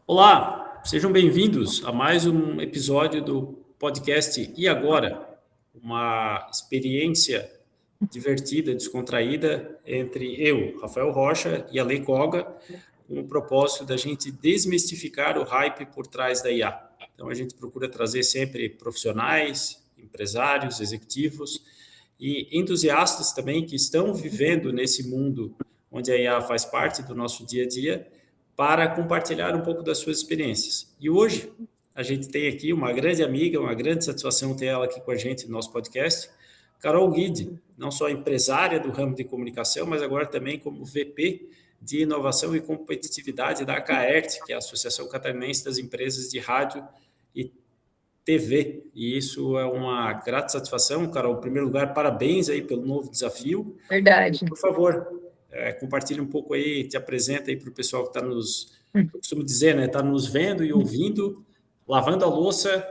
Olá, sejam bem-vindos a mais um episódio do podcast E Agora? Uma experiência divertida, descontraída entre eu, Rafael Rocha, e a Lei Koga, com o propósito da gente desmistificar o hype por trás da IA. Então, a gente procura trazer sempre profissionais, empresários, executivos e entusiastas também que estão vivendo nesse mundo onde a IA faz parte do nosso dia a dia, para compartilhar um pouco das suas experiências. E hoje a gente tem aqui uma grande amiga, uma grande satisfação ter ela aqui com a gente no nosso podcast, Carol Guide, não só empresária do ramo de comunicação, mas agora também como VP de Inovação e Competitividade da ACAERT, que é a Associação Catarinense das Empresas de Rádio e TV. E isso é uma grata satisfação, Carol. Em primeiro lugar, parabéns aí pelo novo desafio. Verdade. Por favor, compartilha um pouco aí, te apresenta aí para o pessoal que está eu costumo dizer, né, está nos vendo e ouvindo, lavando a louça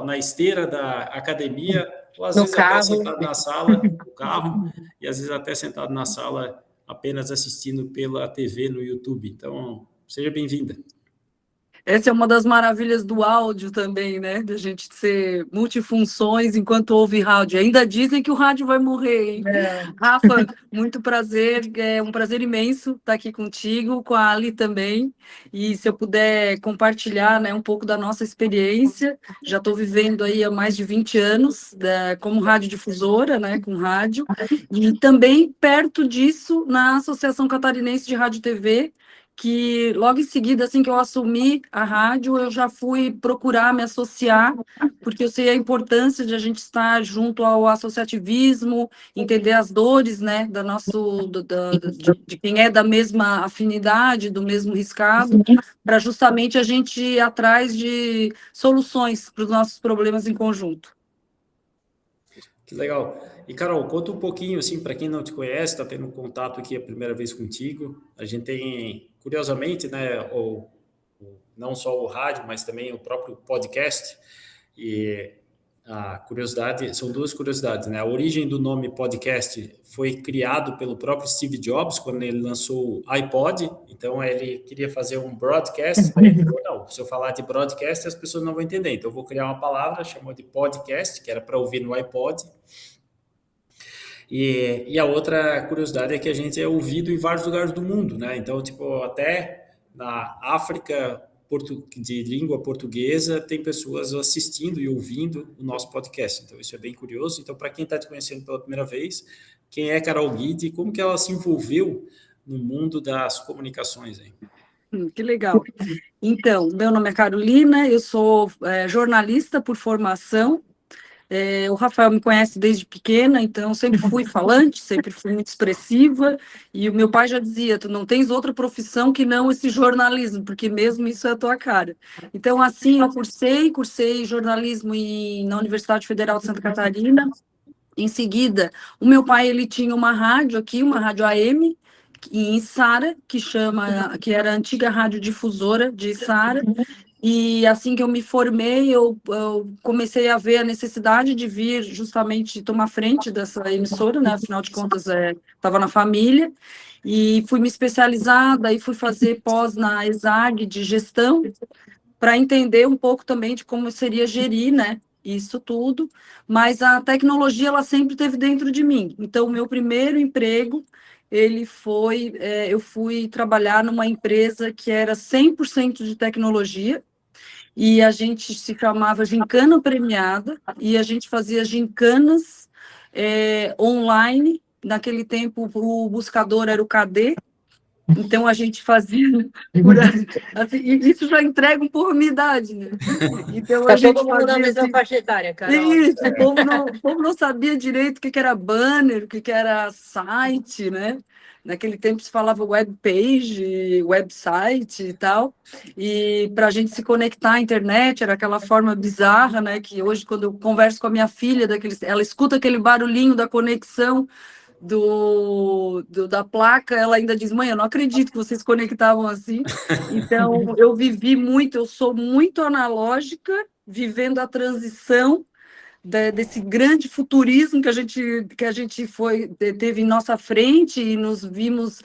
na esteira da academia, ou às vezes até sentado na sala, no carro, e às vezes até sentado na sala apenas assistindo pela TV no YouTube. Então, seja bem-vinda. Essa é uma das maravilhas do áudio também, né? Da gente ser multifunções enquanto ouve rádio. Ainda dizem que o rádio vai morrer, hein? Rafa, muito prazer, é um prazer imenso estar aqui contigo, com a Ali também. E se eu puder compartilhar, né, um pouco da nossa experiência, já estou vivendo aí há mais de 20 anos como radiodifusora, né, com rádio, e também perto disso na Associação Catarinense de Rádio e TV, que logo em seguida, assim que eu assumi a rádio, eu já fui procurar me associar, porque eu sei a importância de a gente estar junto ao associativismo, entender as dores, né, de quem é da mesma afinidade, do mesmo riscado, para justamente a gente ir atrás de soluções para os nossos problemas em conjunto. Que legal. E, Carol, conta um pouquinho, assim, para quem não te conhece, está tendo contato aqui a primeira vez contigo. A gente tem, curiosamente, né, não só o rádio, mas também o próprio podcast. E a curiosidade, são duas curiosidades, né? A origem do nome podcast foi criado pelo próprio Steve Jobs, quando ele lançou o iPod. Então, ele queria fazer um broadcast. Daí ele falou, não, se eu falar de broadcast, as pessoas não vão entender. Então, eu vou criar uma palavra, chamou de podcast, que era para ouvir no iPod. E a outra curiosidade é que a gente é ouvido em vários lugares do mundo, né? Então, tipo, até na África de língua portuguesa, tem pessoas assistindo e ouvindo o nosso podcast. Então, isso é bem curioso. Então, para quem está te conhecendo pela primeira vez, quem é Carol Guide e como que ela se envolveu no mundo das comunicações aí? Que legal. Então, meu nome é Carolina, eu sou jornalista por formação. O Rafael me conhece desde pequena, então sempre fui falante, sempre fui muito expressiva, e o meu pai já dizia, tu não tens outra profissão que não esse jornalismo, porque mesmo isso é a tua cara. Então, assim, eu cursei jornalismo na Universidade Federal de Santa Catarina. Em seguida, o meu pai, ele tinha uma rádio aqui, uma rádio AM, em Içara, que era a antiga radiodifusora de Içara. E assim que eu me formei, eu comecei a ver a necessidade de vir justamente tomar frente dessa emissora, né? Afinal de contas, estava na família. E fui me especializar, daí fui fazer pós na ESAG de gestão, para entender um pouco também de como seria gerir, né? Isso tudo. Mas a tecnologia, ela sempre esteve dentro de mim. Então, o meu primeiro emprego, eu fui trabalhar numa empresa que era 100% de tecnologia, e a gente se chamava Gincana Premiada, e a gente fazia gincanas online. Naquele tempo, o buscador era o KD, então a gente fazia assim, e isso já entrega um pouco a minha idade, né? Então a gente todo mundo na fazia mesma assim, faixa etária, Carol. isso, o povo não sabia direito o que era banner, o que era site, né? Naquele tempo se falava web page, website e tal, e para a gente se conectar à internet era aquela forma bizarra, né? Que hoje, quando eu converso com a minha filha, ela escuta aquele barulhinho da conexão da placa, ela ainda diz, mãe, eu não acredito que vocês conectavam assim. Então, eu sou muito analógica, vivendo a transição desse grande futurismo que a gente teve em nossa frente e nos vimos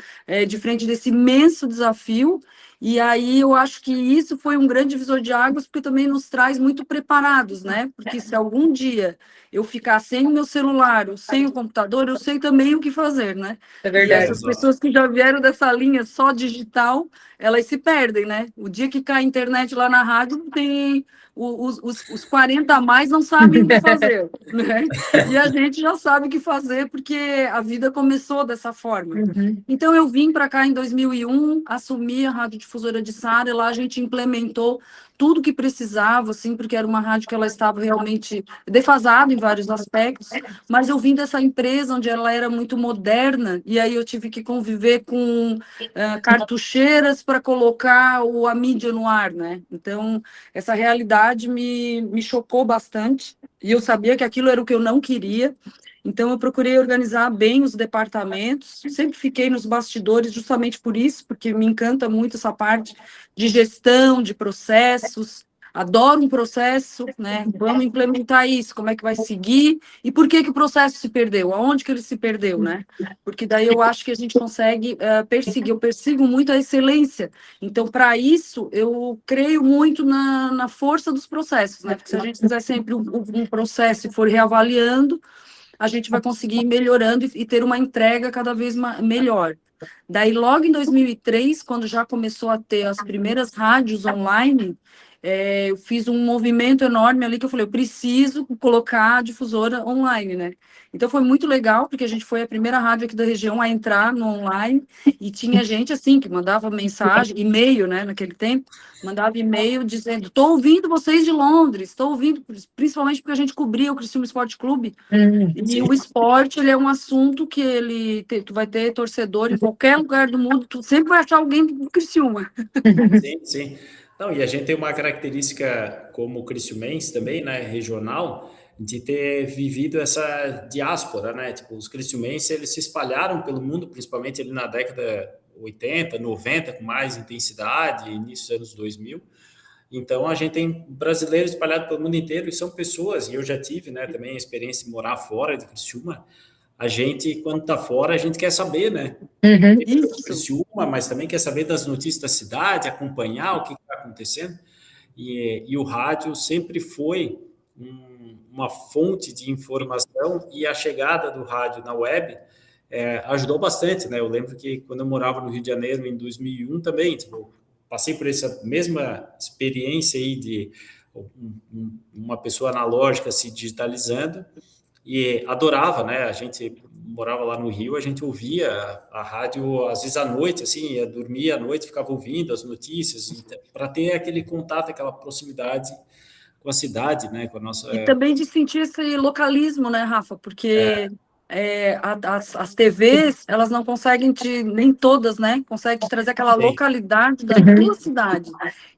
de frente desse imenso desafio. E aí eu acho que isso foi um grande divisor de águas, porque também nos traz muito preparados, né? Porque se algum dia eu ficar sem o meu celular ou sem o computador, eu sei também o que fazer, né? É E verdade. essas pessoas que já vieram dessa linha só digital, elas se perdem, né? O dia que cai a internet lá na rádio, tem os 40 a mais não sabem o que fazer, né? E a gente já sabe o que fazer, porque a vida começou dessa forma. Então, eu vim para cá em 2001, assumi a Radiodifusora de Sara, e lá a gente implementou tudo que precisava, assim, porque era uma rádio que ela estava realmente defasada em vários aspectos, mas eu vim dessa empresa onde ela era muito moderna, e aí eu tive que conviver com cartucheiras para colocar a mídia no ar, né? Então, essa realidade me chocou bastante, e eu sabia que aquilo era o que eu não queria. Então, eu procurei organizar bem os departamentos, sempre fiquei nos bastidores justamente por isso, porque me encanta muito essa parte de gestão, de processos, adoro um processo, né? Vamos implementar isso, como é que vai seguir, e por que o processo se perdeu, aonde que ele se perdeu, né? Porque daí eu acho que a gente consegue perseguir, eu persigo muito a excelência, então, para isso, eu creio muito na força dos processos, né? Porque se a gente fizer sempre um processo e for reavaliando, a gente vai conseguir ir melhorando e ter uma entrega cada vez melhor. Daí, logo em 2003, quando já começou a ter as primeiras rádios online, eu fiz um movimento enorme ali que eu falei, eu preciso colocar a difusora online, né? Então, foi muito legal, porque a gente foi a primeira rádio aqui da região a entrar no online, e tinha gente, assim, que mandava mensagem, e-mail, né, naquele tempo, mandava e-mail dizendo, estou ouvindo vocês de Londres, estou ouvindo, principalmente porque a gente cobria o Criciúma Esporte Clube, e o esporte, ele é um assunto que tu vai ter torcedor em qualquer lugar do mundo, tu sempre vai achar alguém do Criciúma. Sim, sim. Não, e a gente tem uma característica como criciumense também, né, regional, de ter vivido essa diáspora, né? Tipo, os criciumenses, eles se espalharam pelo mundo, principalmente ali na década 80, 90, com mais intensidade, início dos anos 2000. Então, a gente tem brasileiros espalhados pelo mundo inteiro, e são pessoas, e eu já tive, né, também a experiência de morar fora de Criciúma. A gente, quando está fora, a gente quer saber, né? Isso. Criciúma, mas também quer saber das notícias da cidade, acompanhar o que está acontecendo. E o rádio sempre foi uma fonte de informação, e a chegada do rádio na web ajudou bastante, né? Eu lembro que quando eu morava no Rio de Janeiro em 2001 também, tipo, passei por essa mesma experiência aí de uma pessoa analógica se digitalizando, e adorava, né? A gente morava lá no Rio, a gente ouvia a rádio às vezes à noite, assim, ia dormir à noite, ficava ouvindo as notícias, para ter aquele contato, aquela proximidade com a cidade, né? Com a nossa... E também de sentir esse localismo, né, Rafa? Porque as TVs, elas não conseguem nem todas, né? Conseguem te trazer aquela localidade da tua cidade.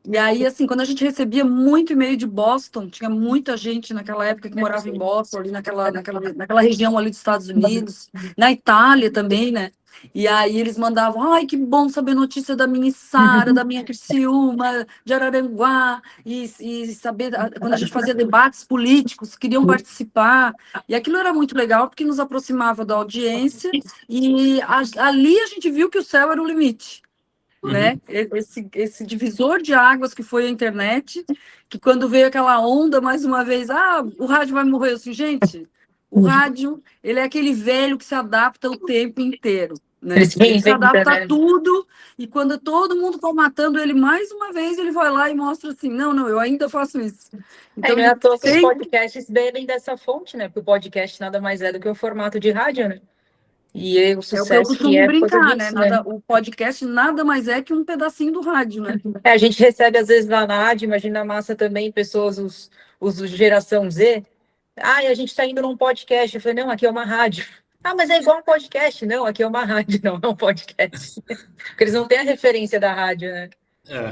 E aí, assim, quando a gente recebia muito e-mail de Boston, tinha muita gente naquela época que morava em Boston, ali naquela região ali dos Estados Unidos, na Itália também, né? E aí eles mandavam, ai, que bom saber notícia da minha Sara, da minha Criciúma, de Araranguá, e saber, quando a gente fazia debates políticos, queriam participar, e aquilo era muito legal, porque nos aproximava da audiência, e ali a gente viu que o céu era o limite, né? Esse divisor de águas que foi a internet, que quando veio aquela onda, mais uma vez, o rádio vai morrer, assim, gente... O rádio, ele é aquele velho que se adapta o tempo inteiro, né? Ele se adapta a tudo, e quando todo mundo está matando ele mais uma vez, ele vai lá e mostra assim, não, eu ainda faço isso. Então, não é à toa que os podcasts bebem dessa fonte, né? Porque o podcast nada mais é do que o formato de rádio, né? E o sucesso eu costumo brincar, disso, né? O podcast nada mais é que um pedacinho do rádio, né? A gente recebe, às vezes, na rádio, imagina a massa também, pessoas, os geração Z, a gente está indo num podcast. Eu falei, não, aqui é uma rádio. Mas é igual um podcast. Não, aqui é uma rádio, não é um podcast. Porque eles não têm a referência da rádio, né?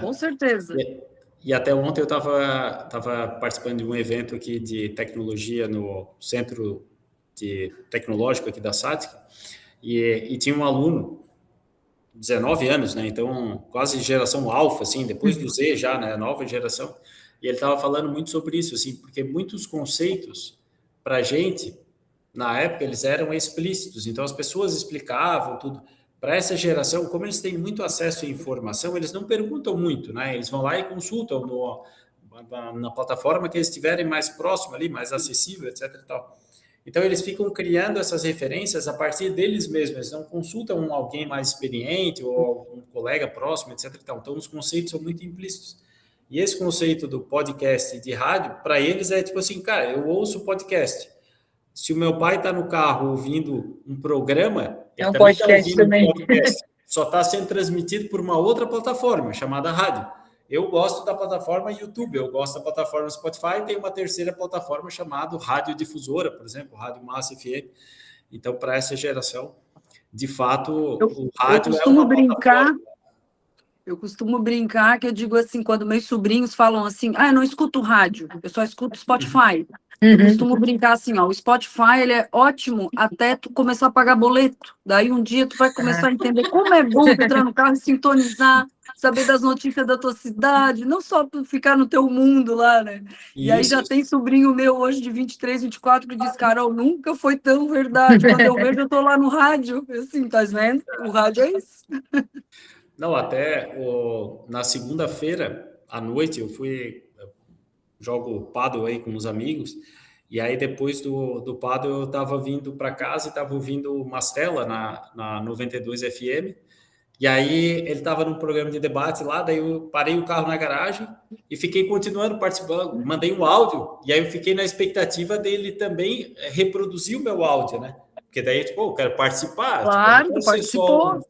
Com certeza. E até ontem eu estava participando de um evento aqui de tecnologia no Centro Tecnológico aqui da SATIC, e tinha um aluno, 19 anos, né? Então, quase geração alfa, assim, depois do Z já, né? Nova geração. E ele estava falando muito sobre isso, assim, porque muitos conceitos para a gente, na época, eles eram explícitos, então as pessoas explicavam tudo. Para essa geração, como eles têm muito acesso à informação, eles não perguntam muito, né? Eles vão lá e consultam na plataforma que eles estiverem mais próximo ali, mais acessível, etc. E tal. Então, eles ficam criando essas referências a partir deles mesmos, eles não consultam alguém mais experiente ou um colega próximo, etc. E tal. Então, os conceitos são muito implícitos. E esse conceito do podcast e de rádio, para eles é tipo assim, cara, eu ouço podcast. Se o meu pai está no carro ouvindo um programa, ele também está ouvindo um podcast. Só está sendo transmitido por uma outra plataforma, chamada rádio. Eu gosto da plataforma YouTube, eu gosto da plataforma Spotify, tem uma terceira plataforma chamada Rádio Difusora, por exemplo, Rádio Massa FM. Então, para essa geração, de fato, o rádio é uma plataforma. Eu costumo brincar que eu digo assim, quando meus sobrinhos falam assim, eu não escuto rádio, eu só escuto Spotify. Eu costumo brincar assim, o Spotify, ele é ótimo até tu começar a pagar boleto. Daí um dia tu vai começar a entender como é bom entrar no carro e sintonizar, saber das notícias da tua cidade, não só ficar no teu mundo lá, né? E aí já tem sobrinho meu hoje de 23, 24 que diz, Carol, nunca foi tão verdade. Quando eu vejo, eu tô lá no rádio. Assim, tá vendo? O rádio é isso. Não, até na segunda-feira à noite eu jogo paddle aí com os amigos, e aí depois do paddle eu estava vindo para casa e estava ouvindo o Mastella na 92 FM, e aí ele estava num programa de debate lá, daí eu parei o carro na garagem e fiquei continuando participando, mandei um áudio, e aí eu fiquei na expectativa dele também reproduzir o meu áudio, né? Porque daí, tipo, eu quero participar. Claro, tipo, participou.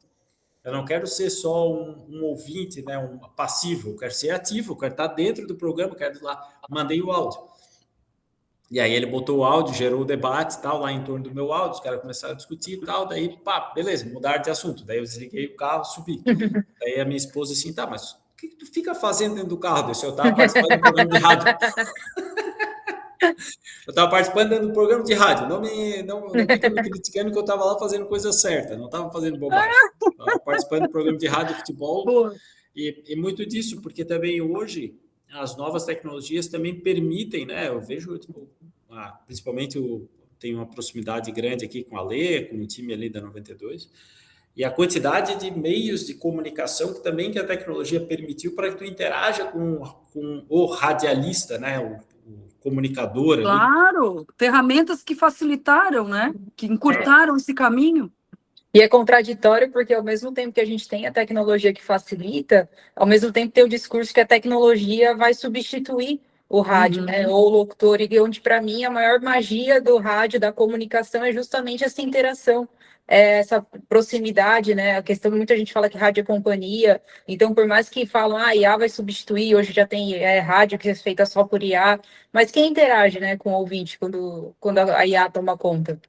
Eu não quero ser só um ouvinte, né, um passivo, eu quero ser ativo, eu quero estar dentro do programa, eu quero ir lá, mandei o áudio. E aí ele botou o áudio, gerou o debate e tal, lá em torno do meu áudio, os caras começaram a discutir e tal, daí, pá, beleza, mudaram de assunto. Daí eu desliguei o carro, subi. Daí a minha esposa assim, tá, mas o que tu fica fazendo dentro do carro? Eu estava participando do programa de rádio. Eu estava participando do programa de rádio, não fica me criticando que eu estava lá fazendo coisa certa, não estava fazendo bobagem. Estava participando do programa de rádio e futebol, e muito disso, porque também hoje as novas tecnologias também permitem, né? Eu vejo, tipo, principalmente eu tenho uma proximidade grande aqui com a Lê, com o time ali da 92, e a quantidade de meios de comunicação que a tecnologia permitiu para que tu interaja com o radialista, né? O comunicador. Claro, ferramentas que facilitaram, né? Que encurtaram esse caminho. E é contraditório porque ao mesmo tempo que a gente tem a tecnologia que facilita, ao mesmo tempo tem o discurso que a tecnologia vai substituir o rádio, né? Ou o locutor, e onde para mim a maior magia do rádio, da comunicação, é justamente essa interação, essa proximidade, né? A questão, muita gente fala que rádio é companhia, então por mais que falam, IA vai substituir, hoje já tem rádio que é feita só por IA, mas quem interage, né, com o ouvinte quando a IA toma conta?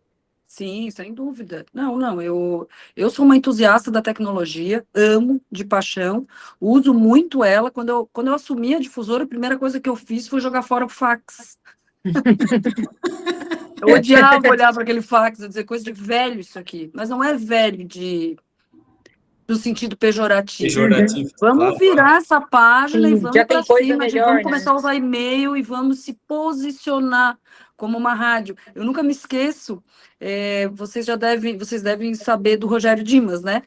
Sim, sem dúvida. Não, eu sou uma entusiasta da tecnologia, amo de paixão, uso muito ela. Quando eu assumi a difusora, a primeira coisa que eu fiz foi jogar fora o fax. Eu odiava olhar para aquele fax, eu dizer coisa de velho isso aqui, mas não é velho no sentido pejorativo. Vamos virar essa página e vamos para cima, vamos começar a usar e-mail e vamos se posicionar como uma rádio. Eu nunca me esqueço, vocês devem saber do Rogério Dimas, né?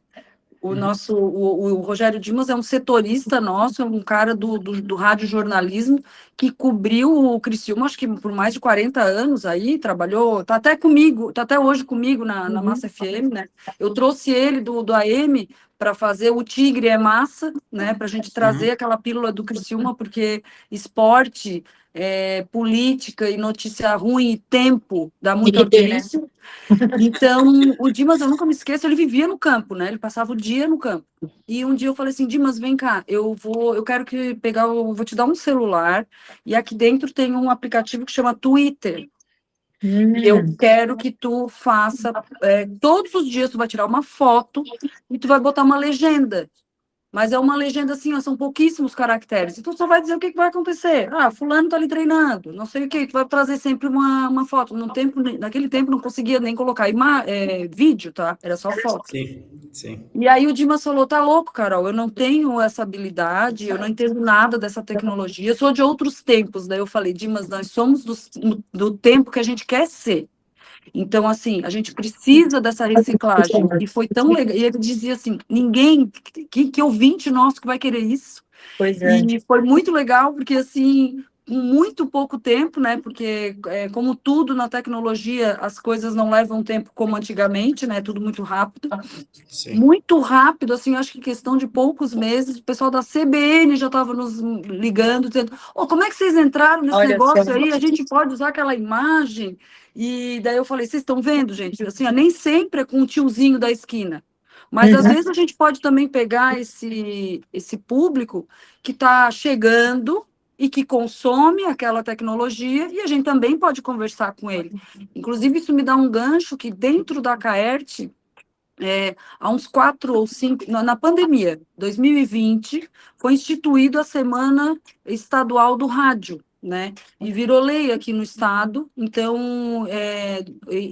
O Rogério Dimas é um setorista nosso, é um cara do rádio jornalismo que cobriu o Criciúma, acho que por mais de 40 anos aí, trabalhou, tá até hoje comigo na Massa FM, né? Eu trouxe ele do AM para fazer o Tigre é Massa, né? Para a gente trazer aquela pílula do Criciúma, porque esporte, política e notícia ruim e tempo dá muita audiência. Então, o Dimas, eu nunca me esqueço, ele vivia no campo, né? Ele passava o dia no campo. E um dia eu falei assim, Dimas, vem cá, eu quero vou te dar um celular, e aqui dentro tem um aplicativo que chama Twitter. Eu quero que tu faça, todos os dias tu vai tirar uma foto e tu vai botar uma legenda. mas é uma legenda assim, ó, são pouquíssimos caracteres. Então, só vai dizer o que vai acontecer. Ah, fulano tá ali treinando, não sei o que, tu vai trazer sempre uma foto. Naquele tempo, não conseguia nem colocar vídeo, tá? Era só foto. Sim, sim. E aí o Dimas falou, tá louco, Carol, eu não tenho essa habilidade, eu não entendo nada dessa tecnologia, eu sou de outros tempos. Daí eu falei, Dimas, nós somos do tempo que a gente quer ser. Então, assim, a gente precisa dessa reciclagem. E foi tão legal. E ele dizia assim: ninguém, que ouvinte nosso que vai querer isso. Pois é. E foi muito legal, porque, assim, em muito pouco tempo, né? Porque, como tudo na tecnologia, as coisas não levam tempo como antigamente, né? Tudo muito rápido. Sim. Muito rápido, assim, acho que em questão de poucos meses, o pessoal da CBN já estava nos ligando, dizendo, como é que vocês entraram nesse negócio aí? A gente pode usar aquela imagem? E daí eu falei, vocês estão vendo, gente? Assim, nem sempre é com o tiozinho da esquina. Mas, às vezes, a gente pode também pegar esse público que está chegando e que consome aquela tecnologia, e a gente também pode conversar com ele. Inclusive, isso me dá um gancho que dentro da Caerte, há uns 4 ou 5, na pandemia, 2020, foi instituído a Semana Estadual do Rádio, né? E virou lei aqui no estado, então,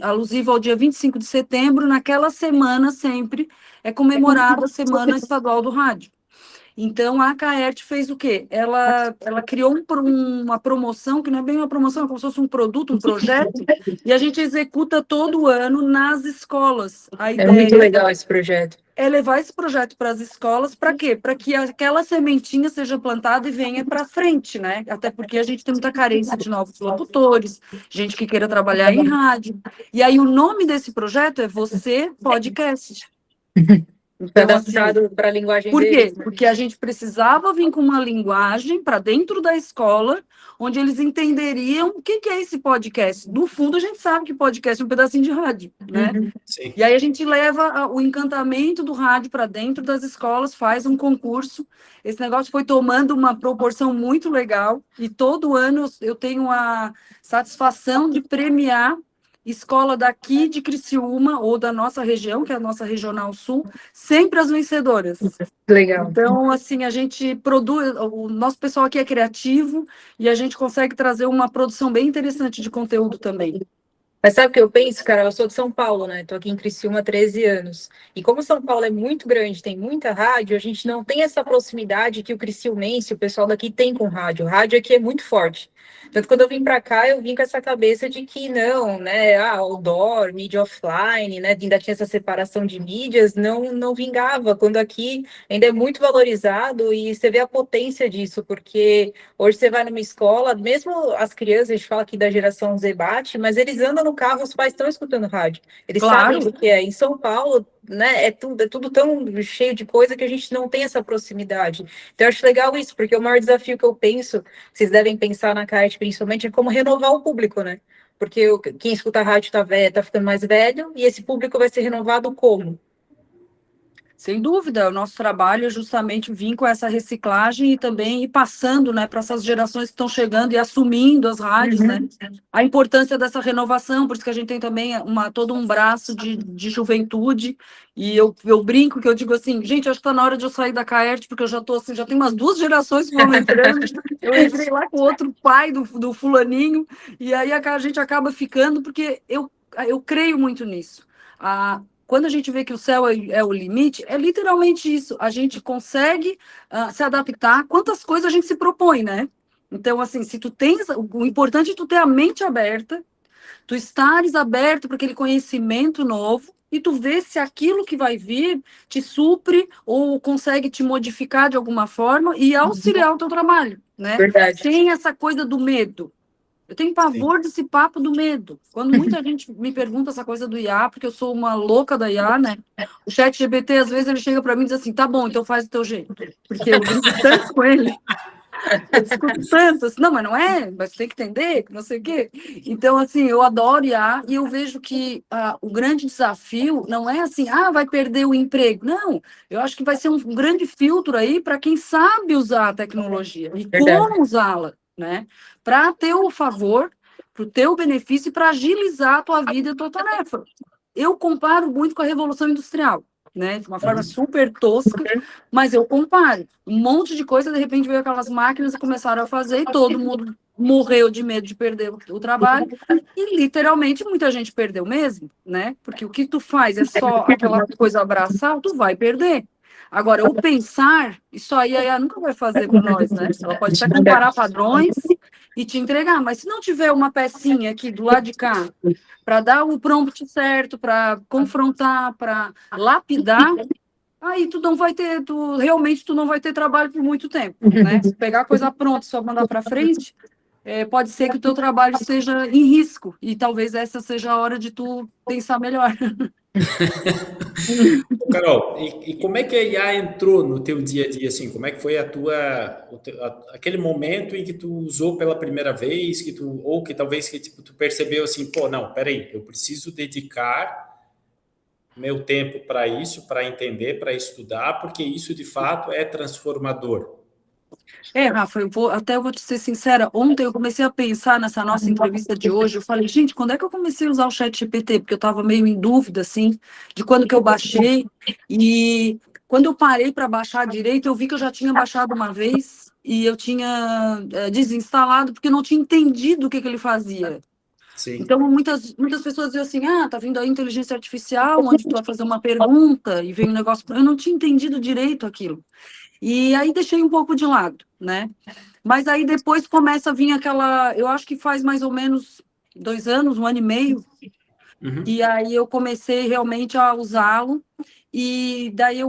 alusivo ao dia 25 de setembro, naquela semana sempre é comemorada a Semana Estadual do Rádio. Então, a Caerte fez o quê? Ela criou uma promoção, que não é bem uma promoção, é como se fosse um produto, um projeto, e a gente executa todo ano nas escolas. A ideia muito legal esse projeto. É levar esse projeto para as escolas, para quê? Para que aquela sementinha seja plantada e venha para frente, né? Até porque a gente tem muita carência de novos locutores, gente que queira trabalhar em rádio. E aí o nome desse projeto é Você Podcast. Então, adaptado para a linguagem por quê? deles, né? Porque a gente precisava vir com uma linguagem para dentro da escola, onde eles entenderiam o que é esse podcast. No fundo, a gente sabe que podcast é um pedacinho de rádio, né? Sim. E aí a gente leva o encantamento do rádio para dentro das escolas, faz um concurso. Esse negócio foi tomando uma proporção muito legal, e todo ano eu tenho a satisfação de premiar escola daqui de Criciúma, ou da nossa região, que é a nossa Regional Sul, sempre as vencedoras. Legal. Então, assim, a gente produz, o nosso pessoal aqui é criativo, e a gente consegue trazer uma produção bem interessante de conteúdo também. Mas sabe o que eu penso, cara? Eu sou de São Paulo, né? Estou aqui em Criciúma há 13 anos. E como São Paulo é muito grande, tem muita rádio, a gente não tem essa proximidade que o criciumense, o pessoal daqui tem com rádio. O rádio aqui é muito forte. Tanto quando eu vim para cá, eu vim com essa cabeça de que não, né? Outdoor, mídia offline, né? Ainda tinha essa separação de mídias, não vingava. Quando aqui ainda é muito valorizado, e você vê a potência disso, porque hoje você vai numa escola, mesmo as crianças, a gente fala aqui da geração Z bate, mas eles andam no carro, os pais estão escutando rádio. Eles sabem o que é. Em São Paulo, né, é tudo tão cheio de coisa que a gente não tem essa proximidade. Então, eu acho legal isso, porque o maior desafio que eu penso, vocês devem pensar na Caerte principalmente, é como renovar o público, né? Porque quem escuta rádio tá ficando mais velho, e esse público vai ser renovado como? Sem dúvida, o nosso trabalho é justamente vir com essa reciclagem e também ir passando, né, para essas gerações que estão chegando e assumindo as rádios, né, a importância dessa renovação, por isso que a gente tem também todo um braço de juventude, e eu brinco que eu digo assim, gente, acho que está na hora de eu sair da Caerte, porque eu já estou assim, já tem umas 2 gerações que foram entrando, eu entrei lá com outro pai do fulaninho, e aí a gente acaba ficando, porque eu creio muito nisso. Quando a gente vê que o céu é o limite, é literalmente isso. A gente consegue se adaptar. Quantas coisas a gente se propõe, né? Então, assim, se tu tens... O importante é tu ter a mente aberta, tu estares aberto para aquele conhecimento novo, e tu vê se aquilo que vai vir te supre ou consegue te modificar de alguma forma e auxiliar o teu trabalho, né? Verdade. Sem essa coisa do medo. Eu tenho pavor desse papo do medo. Quando muita gente me pergunta essa coisa do IA, porque eu sou uma louca da IA, né? O ChatGPT, às vezes, ele chega para mim e diz assim, tá bom, então faz do teu jeito. Porque eu brinco tanto com ele. Eu discuto tanto, assim, não, mas não é, mas tem que entender, não sei o quê. Então, assim, eu adoro IA, e eu vejo que o grande desafio não é assim, vai perder o emprego. Não, eu acho que vai ser um grande filtro aí para quem sabe usar a tecnologia e como usá-la, né? Para ter o favor, para o teu benefício e para agilizar a tua vida e a tua tarefa. Eu comparo muito com a Revolução Industrial. né? De uma forma super tosca, mas eu comparo. Um monte de coisa, de repente veio aquelas máquinas e começaram a fazer, e todo mundo morreu de medo de perder o trabalho, e literalmente muita gente perdeu mesmo, né? Porque o que tu faz é só aquela coisa abraçar, tu vai perder. Agora, o pensar, isso aí a IA nunca vai fazer para nós, né? Ela pode até comparar padrões e te entregar, mas se não tiver uma pecinha aqui do lado de cá, para dar o prompt certo, para confrontar, para lapidar, aí tu não vai ter, realmente tu não vai ter trabalho por muito tempo, né? Se pegar a coisa pronta e só mandar para frente, pode ser que o teu trabalho esteja em risco, e talvez essa seja a hora de tu pensar melhor. Carol, e como é que a IA entrou no teu dia a dia, assim? Como é que foi aquele momento em que tu usou pela primeira vez, ou que talvez que tipo, tu percebeu assim, pô, não, peraí, eu preciso dedicar meu tempo para isso, para entender, para estudar, porque isso de fato é transformador. Rafa, eu vou te ser sincera, ontem eu comecei a pensar nessa nossa entrevista de hoje, eu falei, gente, quando é que eu comecei a usar o ChatGPT? Porque eu estava meio em dúvida, assim, de quando que eu baixei, e quando eu parei para baixar direito, eu vi que eu já tinha baixado uma vez, e eu tinha desinstalado, porque eu não tinha entendido o que ele fazia. Sim. Então, muitas pessoas diziam assim, tá vindo a inteligência artificial, onde tu vai fazer uma pergunta, e vem um negócio, eu não tinha entendido direito aquilo. E aí deixei um pouco de lado, né? Mas aí depois começa a vir eu acho que faz mais ou menos 2 anos, 1 ano e meio, e aí eu comecei realmente a usá-lo, e daí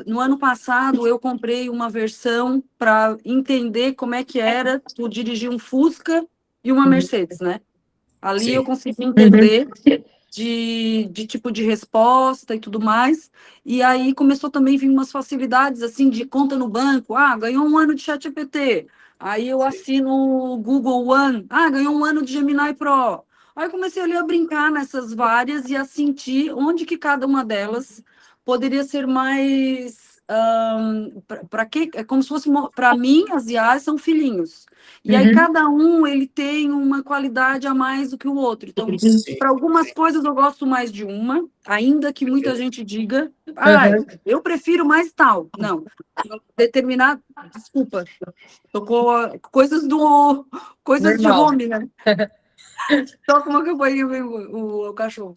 no ano passado eu comprei uma versão para entender como é que era tu dirigir um Fusca e uma Mercedes, né? Ali Sim. eu consegui entender de tipo de resposta e tudo mais. E aí começou também a vir umas facilidades assim de conta no banco. Ganhou 1 ano de ChatGPT. Aí eu assino o Google One. Ganhou 1 ano de Gemini Pro. Aí eu comecei ali a brincar nessas várias e a sentir onde que cada uma delas poderia ser mais para que é como se fosse para mim as IAs são filhinhos. E aí cada um ele tem uma qualidade a mais do que o outro. Então, para algumas coisas eu gosto mais de uma, ainda que muita gente diga, eu prefiro mais tal. Não, determinar, desculpa, tocou coisas de home, né? Toca uma campainha o cachorro.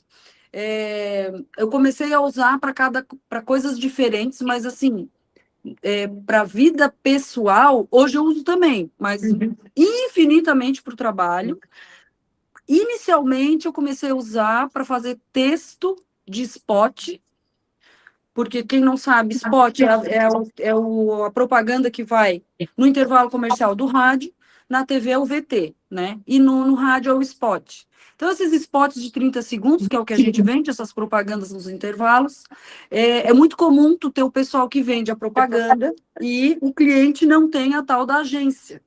Eu comecei a usar para coisas diferentes, mas assim, para a vida pessoal, hoje eu uso também, mas infinitamente para o trabalho. Inicialmente, eu comecei a usar para fazer texto de spot, porque quem não sabe, spot a propaganda que vai no intervalo comercial do rádio, na TV é o VT, né? E no rádio é o spot. Então, esses spots de 30 segundos, que é o que a gente vende, essas propagandas nos intervalos, é muito comum tu ter o pessoal que vende a propaganda e o cliente não tem a tal da agência.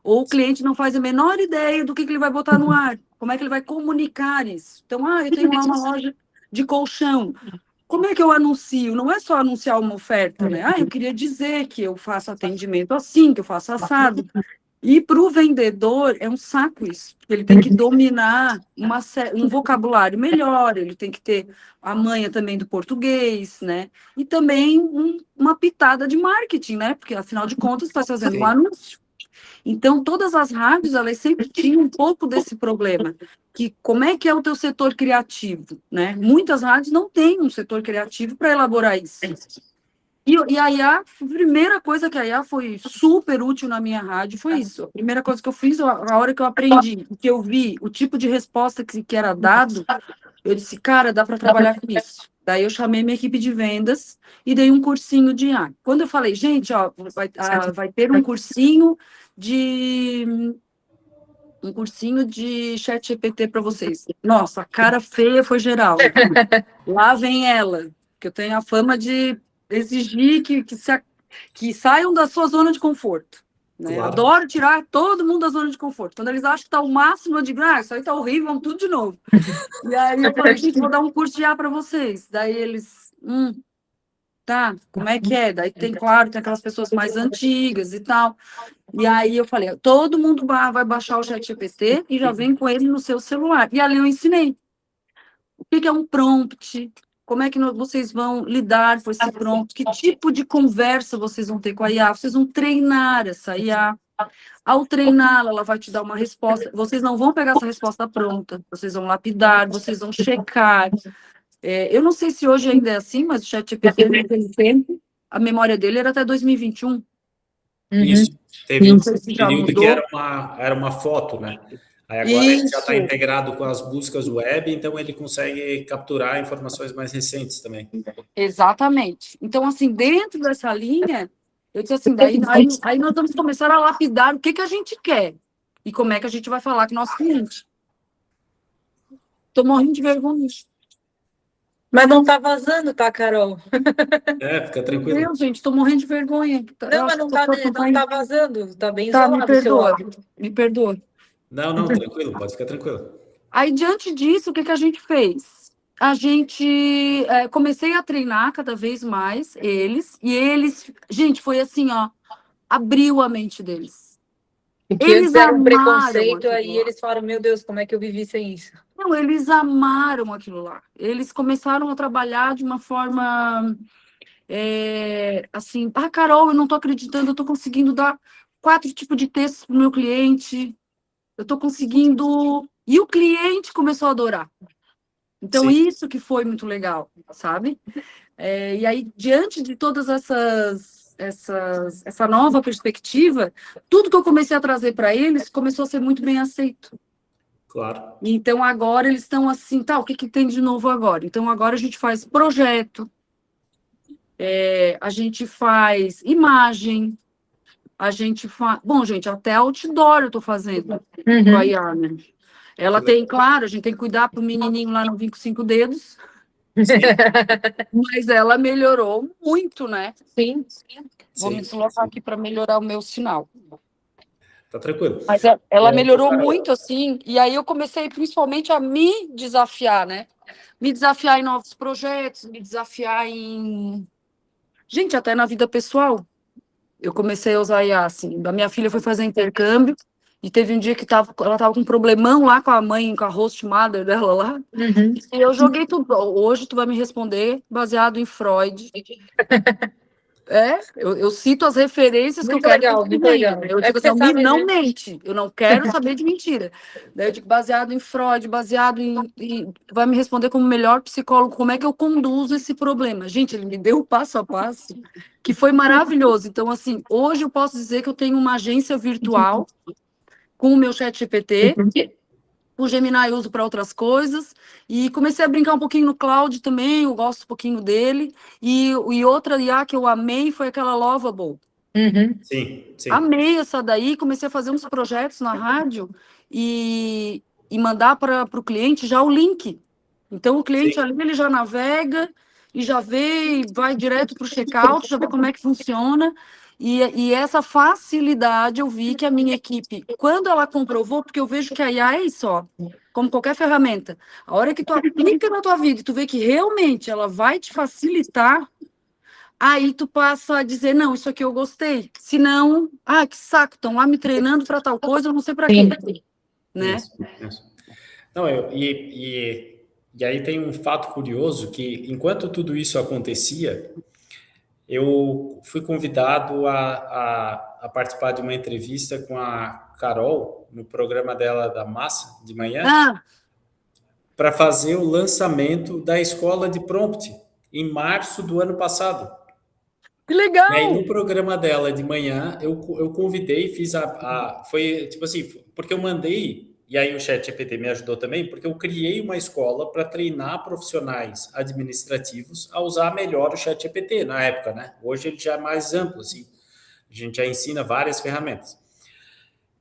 Ou o cliente não faz a menor ideia do que ele vai botar no ar, como é que ele vai comunicar isso. Então, eu tenho lá uma loja de colchão. Como é que eu anuncio? Não é só anunciar uma oferta, né? Eu queria dizer que eu faço atendimento assim, que eu faço assado. E para o vendedor é um saco isso. Ele tem que dominar um vocabulário melhor, ele tem que ter a manha também do português, né? E também uma pitada de marketing, né? Porque, afinal de contas, está fazendo um anúncio. Então, todas as rádios, elas sempre tinham um pouco desse problema, que como é que é o teu setor criativo, né? Muitas rádios não têm um setor criativo para elaborar isso. E a IA, a primeira coisa que a IA foi super útil na minha rádio foi isso. A primeira coisa que eu fiz, a hora que eu aprendi, que eu vi o tipo de resposta que era dado, eu disse, cara, dá para trabalhar com isso. Daí eu chamei minha equipe de vendas e dei um cursinho de IA. Quando eu falei, gente, vai ter um cursinho de ChatGPT para vocês. Nossa, a cara feia foi geral. Lá vem ela, que eu tenho a fama de exigir que saiam da sua zona de conforto. Né? Claro. Adoro tirar todo mundo da zona de conforto. Quando eles acham que está o máximo, eu digo, isso aí está horrível, vamos tudo de novo. E aí eu falei, gente, vou dar um curso de IA para vocês. Daí eles, tá, como é que é? Daí tem aquelas pessoas mais antigas e tal. E aí eu falei, todo mundo vai baixar o ChatGPT e já vem com ele no seu celular. E ali eu ensinei. O que é um prompt? Como é que vocês vão lidar com esse prompt? Que tipo de conversa vocês vão ter com a IA? Vocês vão treinar essa IA. Ao treiná-la, ela vai te dar uma resposta. Vocês não vão pegar essa resposta pronta. Vocês vão lapidar, vocês vão checar. Eu não sei se hoje ainda é assim, mas o ChatGPT, naquele tempo, a memória dele era até 2021. Isso. Teve um Não sei se já período que mudou. era uma foto, né? Aí agora ele já está Isso. integrado com as buscas web, então ele consegue capturar informações mais recentes também. Exatamente. Então, assim, dentro dessa linha, eu disse assim, aí nós vamos começar a lapidar o que a gente quer e como é que a gente vai falar com o nosso cliente. Estou morrendo de vergonha. Mas não tá vazando, tá, Carol? Fica Meu tranquilo. Deus, gente, estou morrendo de vergonha. Não, mas não tá vazando, tá bem Tá, isolado me o seu perdoa, áudio. me perdoa. Não, tranquilo, pode ficar tranquilo. Aí, diante disso, o que a gente fez? A gente comecei a treinar cada vez mais eles, e eles, gente, foi assim, ó, abriu a mente deles. Porque Eles antes era um amaram preconceito, aquilo aí lá. eles falaram, meu Deus, como é que eu vivi sem isso? Não, eles amaram aquilo lá. Eles começaram a trabalhar de uma forma assim, Carol, eu não estou acreditando, eu estou conseguindo dar 4 tipos de textos para o meu cliente, eu estou conseguindo... E o cliente começou a adorar. Então, Sim. isso que foi muito legal, sabe? E aí, diante de todas essa nova perspectiva, tudo que eu comecei a trazer para eles começou a ser muito bem aceito. Claro. Então, agora eles estão assim, tá, o que tem de novo agora? Então, agora a gente faz projeto, a gente faz imagem, a gente faz... Bom, gente, até outdoor eu estou fazendo com a IA, né? Ela tem, claro, a gente tem que cuidar para o menininho lá não vir com 5 dedos, mas ela melhorou muito, né? Sim. Vou me deslocar aqui para melhorar o meu sinal. Tá tranquilo. Mas ela melhorou muito, assim, e aí eu comecei principalmente a me desafiar, né? Me desafiar em novos projetos, me desafiar em... Gente, até na vida pessoal. Eu comecei a usar IA, assim. A minha filha foi fazer intercâmbio, e teve um dia que ela estava com um problemão lá com a mãe, com a host mother dela lá. E eu joguei tudo. Hoje tu vai me responder baseado em Freud. Eu cito as referências Muito que eu quero legal, que muito tu legal. Eu digo assim, sabe, não né? mente, eu não quero saber de mentira. Daí eu digo, baseado em Freud, baseado tu vai me responder como melhor psicólogo, como é que eu conduzo esse problema. Gente, ele me deu o passo a passo, que foi maravilhoso. Então, assim, hoje eu posso dizer que eu tenho uma agência virtual com o meu ChatGPT, o Gemini eu uso para outras coisas, e comecei a brincar um pouquinho no Cloud também, eu gosto um pouquinho dele, e outra IA que eu amei foi aquela Lovable. Sim. Amei essa daí, comecei a fazer uns projetos na rádio e mandar para o cliente já o link. Então, o cliente ali, ele já navega e já vê, e vai direto para o checkout, já vê como é que funciona. E essa facilidade eu vi que a minha equipe, quando ela comprovou, porque eu vejo que a IA é isso, ó, como qualquer ferramenta, a hora que tu aplica na tua vida e tu vê que realmente ela vai te facilitar, aí tu passa a dizer, não, isso aqui eu gostei. Se não, que saco, estão lá me treinando para tal coisa, eu não sei para quê. Né? Isso. Não, e aí tem um fato curioso que, enquanto tudo isso acontecia, eu fui convidado a participar de uma entrevista com a Carol, no programa dela da Massa, de manhã, para fazer o lançamento da escola de prompt, em março do ano passado. Que legal! E aí, no programa dela de manhã, eu convidei, fiz foi tipo assim, porque eu mandei, e aí o ChatGPT me ajudou também, porque eu criei uma escola para treinar profissionais administrativos a usar melhor o ChatGPT na época, né? Hoje ele já é mais amplo, assim, a gente já ensina várias ferramentas.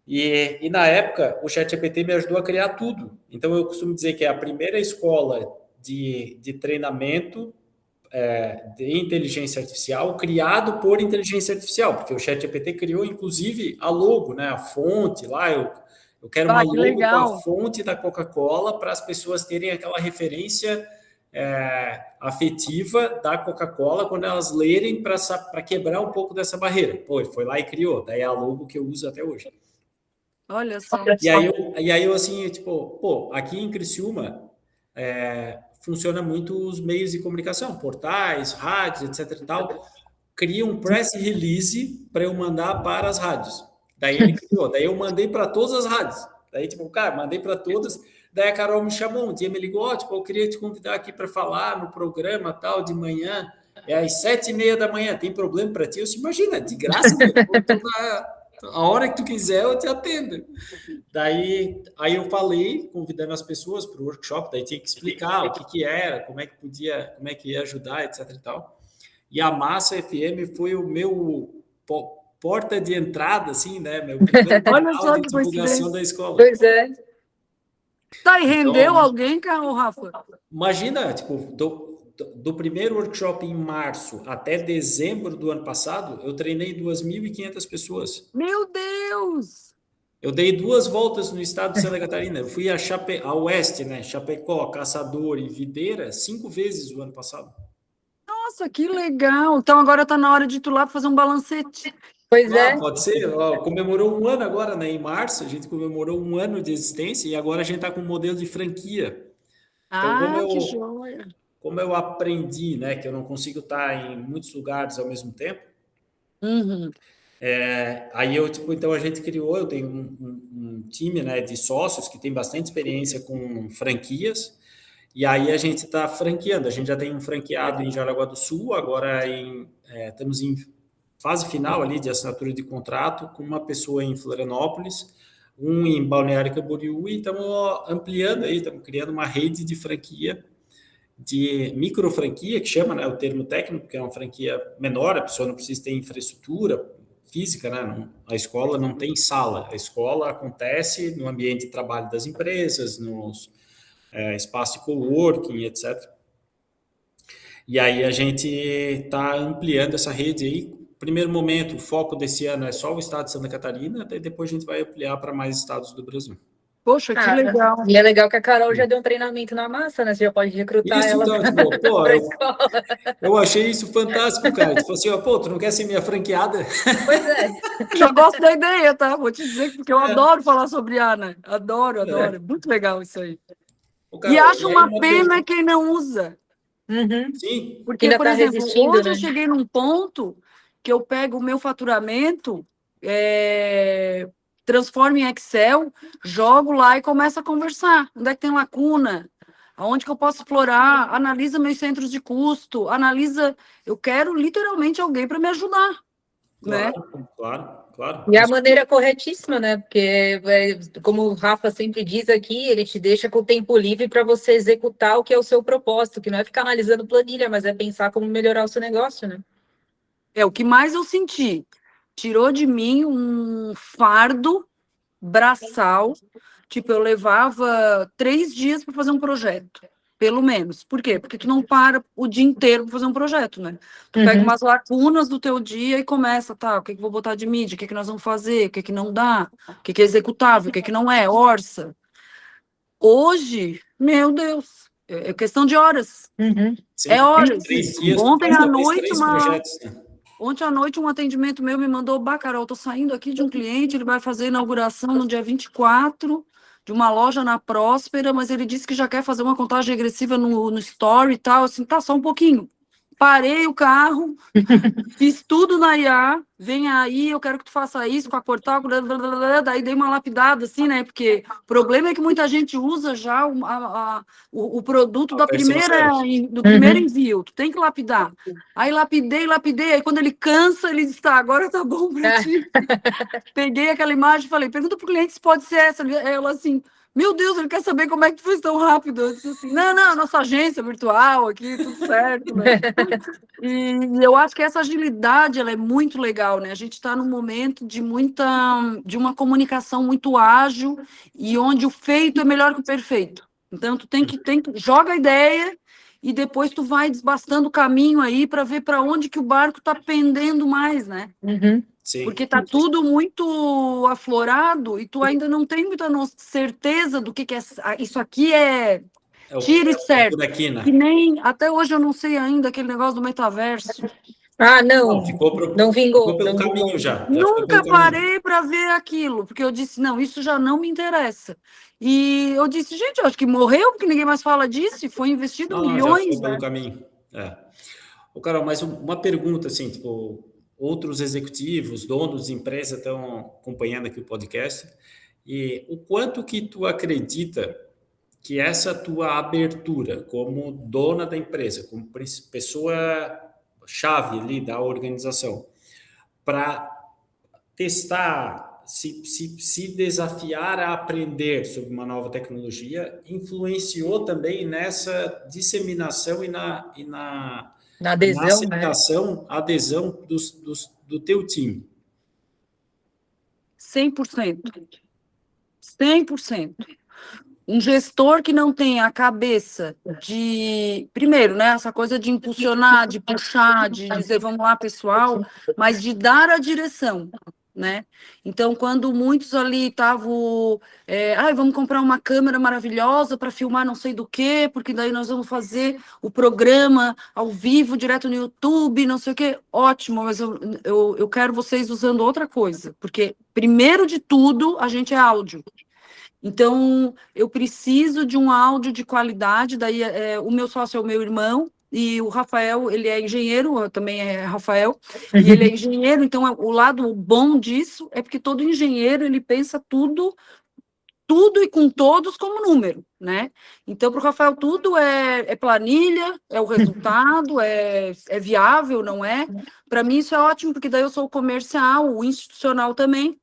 E na época, o ChatGPT me ajudou a criar tudo. Então, eu costumo dizer que é a primeira escola de treinamento de inteligência artificial criado por inteligência artificial, porque o ChatGPT criou, inclusive, a logo, né? A fonte lá, eu quero uma logo com a fonte da Coca-Cola para as pessoas terem aquela referência afetiva da Coca-Cola quando elas lerem para quebrar um pouco dessa barreira. Pô, ele foi lá e criou, daí é a logo que eu uso até hoje. Olha só. E aí eu assim, tipo, pô, aqui em Criciúma, funciona muito os meios de comunicação, portais, rádios, etc e tal, cria um press release para eu mandar para as rádios. Daí ele criou, daí eu mandei para todas as rádios. Daí, tipo, cara, mandei para todas. Daí a Carol me chamou, um dia me ligou, tipo, eu queria te convidar aqui para falar no programa tal, de manhã, é às 7h30 da manhã, tem problema para ti? Eu disse, imagina, de graça, a hora que tu quiser eu te atendo. Daí, aí eu falei, convidando as pessoas para o workshop, daí tinha que explicar o que era, como é que podia, como é que ia ajudar, etc e tal. E a Massa FM foi o meu porta de entrada, assim, né? Meu primeiro canal de divulgação da escola. Pois é. Tá, e rendeu alguém, Rafa? Imagina, tipo, do primeiro workshop em março até dezembro do ano passado, eu treinei 2.500 pessoas. Meu Deus! Eu dei 2 voltas no estado de Santa Catarina. Eu fui a oeste, né? Chapecó, Caçador e Videira 5 vezes o ano passado. Nossa, que legal! Então agora está na hora de tu lá fazer um balancete. Pois é. Pode ser. Comemorou 1 ano agora, né? Em março, a gente comemorou 1 ano de existência e agora a gente está com um modelo de franquia. Então, que joia! Como eu aprendi, né, que eu não consigo estar em muitos lugares ao mesmo tempo, aí então a gente criou, eu tenho um time, né, de sócios que tem bastante experiência com franquias, e aí a gente está franqueando, a gente já tem um franqueado em Jaraguá do Sul, agora estamos em fase final ali de assinatura de contrato com uma pessoa em Florianópolis, um em Balneário Camboriú, e estamos ampliando aí, estamos criando uma rede de franquia, de micro franquia, que chama, né, o termo técnico, que é uma franquia menor, a pessoa não precisa ter infraestrutura física, né, a escola não tem sala, a escola acontece no ambiente de trabalho das empresas, nos espaços de coworking, etc. E aí a gente está ampliando essa rede aí. Primeiro momento, o foco desse ano é só o estado de Santa Catarina, até depois a gente vai ampliar para mais estados do Brasil. Poxa, que legal. E é legal que a Carol já deu um treinamento na Massa, né? Você já pode recrutar isso, ela então, tipo, para a escola. Eu achei isso fantástico, cara. Tipo assim, tu não quer ser minha franqueada? Pois é. Já gosto da ideia, tá? Vou te dizer, porque eu adoro falar sobre Ana. Adoro. Muito legal isso aí. E acho uma pena quem não usa. Sim. Porque, por exemplo, hoje eu cheguei num ponto que eu pego o meu faturamento, transformo em Excel, jogo lá e começo a conversar. Onde é que tem lacuna? Aonde que eu posso explorar? Analisa meus centros de custo, eu quero literalmente alguém para me ajudar. Claro, né? Claro. E a maneira corretíssima, né? Porque, como o Rafa sempre diz aqui, ele te deixa com o tempo livre para você executar o que é o seu propósito, que não é ficar analisando planilha, mas é pensar como melhorar o seu negócio, né? O que mais eu senti, tirou de mim um fardo braçal, tipo, eu levava 3 dias para fazer um projeto, pelo menos. Por quê? Porque tu não para o dia inteiro para fazer um projeto, né? Tu pega umas lacunas do teu dia e começa, tá, o que eu vou botar de mídia, o que nós vamos fazer, o que não dá, o que é executável, o que não é, orça. Hoje, meu Deus, é questão de horas. Sim, é horas. 3 dias, Ontem à noite, projetos, né? Ontem à noite, um atendimento meu me mandou, Carol, estou saindo aqui de um cliente, ele vai fazer inauguração no dia 24 de uma loja na Próspera, mas ele disse que já quer fazer uma contagem regressiva no Story e tal, assim, tá, só um pouquinho. Parei o carro, fiz tudo na IA, vem aí, eu quero que tu faça isso com a Cortal, daí dei uma lapidada, assim, né, porque o problema é que muita gente usa já o produto do primeiro envio, tu tem que lapidar. Aí lapidei, aí quando ele cansa, ele diz, tá, agora tá bom pra ti. Peguei aquela imagem e falei, pergunta pro cliente se pode ser essa. Ela assim, meu Deus, ele quer saber como é que tu fez tão rápido. Eu disse assim, não, nossa agência virtual aqui, tudo certo, né? E eu acho que essa agilidade, ela é muito legal, né? A gente está num momento de uma comunicação muito ágil e onde o feito é melhor que o perfeito. Então, tu tem que joga a ideia e depois tu vai desbastando o caminho aí para ver para onde que o barco está pendendo mais, né? Sim. Porque está tudo muito aflorado e tu ainda não tem muita certeza do que é isso aqui tiro e certo. Aqui, né? Que nem até hoje eu não sei ainda aquele negócio do metaverso. Ah, Não, não, não vingou, ficou pelo não caminho vingou. já ficou Nunca pelo caminho. parei para ver aquilo, porque eu disse, não, isso já não me interessa. E eu disse, gente, eu acho que morreu, porque ninguém mais fala disso, e foi investido Não, já ficou milhões, pelo né? caminho. É. Ô, Carol, mas uma pergunta, assim, tipo, outros executivos, donos de empresa estão acompanhando aqui o podcast, e o quanto que tu acredita que essa tua abertura como dona da empresa, como pessoa chave ali da organização, para testar, se desafiar a aprender sobre uma nova tecnologia, influenciou também nessa disseminação Na e na adesão, né? aceitação, adesão do teu time. 100%. 100%. Um gestor que não tem a cabeça de, primeiro, né, essa coisa de impulsionar, de puxar, de dizer, vamos lá, pessoal, mas de dar a direção, né? Então, quando muitos ali estavam, vamos comprar uma câmera maravilhosa para filmar não sei do quê, porque daí nós vamos fazer o programa ao vivo, direto no YouTube, não sei o quê, ótimo, mas eu quero vocês usando outra coisa, porque, primeiro de tudo, a gente é áudio. Então, eu preciso de um áudio de qualidade, daí o meu sócio é o meu irmão, e o Rafael, ele é engenheiro, também é Rafael, e ele é engenheiro, então o lado bom disso é porque todo engenheiro, ele pensa tudo e com todos como número, né? Então, para o Rafael, tudo é planilha, é o resultado, é viável, não é? Para mim, isso é ótimo, porque daí eu sou o comercial, o institucional também.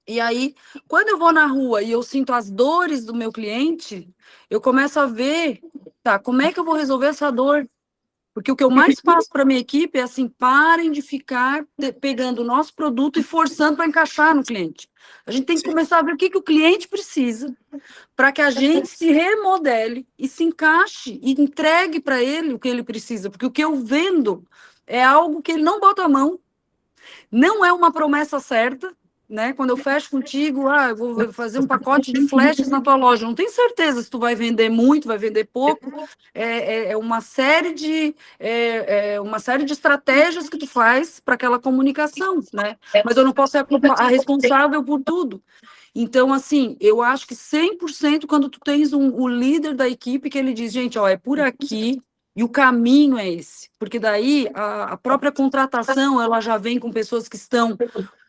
E aí, quando eu vou na rua e eu sinto as dores do meu cliente, eu começo a ver, tá, como é que eu vou resolver essa dor? Porque o que eu mais passo para a minha equipe é assim, parem de ficar pegando o nosso produto e forçando para encaixar no cliente. A gente tem que Sim, começar a ver o que o cliente precisa para que a gente se remodele e se encaixe e entregue para ele o que ele precisa. Porque o que eu vendo é algo que ele não bota a mão, não é uma promessa certa, né? Quando eu fecho contigo, eu vou fazer um pacote de flashes na tua loja. Não tenho certeza se tu vai vender muito, vai vender pouco. É uma série de estratégias que tu faz para aquela comunicação, né? Mas eu não posso ser a responsável por tudo. Então, assim, eu acho que 100% quando tu tens o líder da equipe que ele diz, gente, ó, é por aqui, e o caminho é esse, porque daí a própria contratação ela já vem com pessoas que estão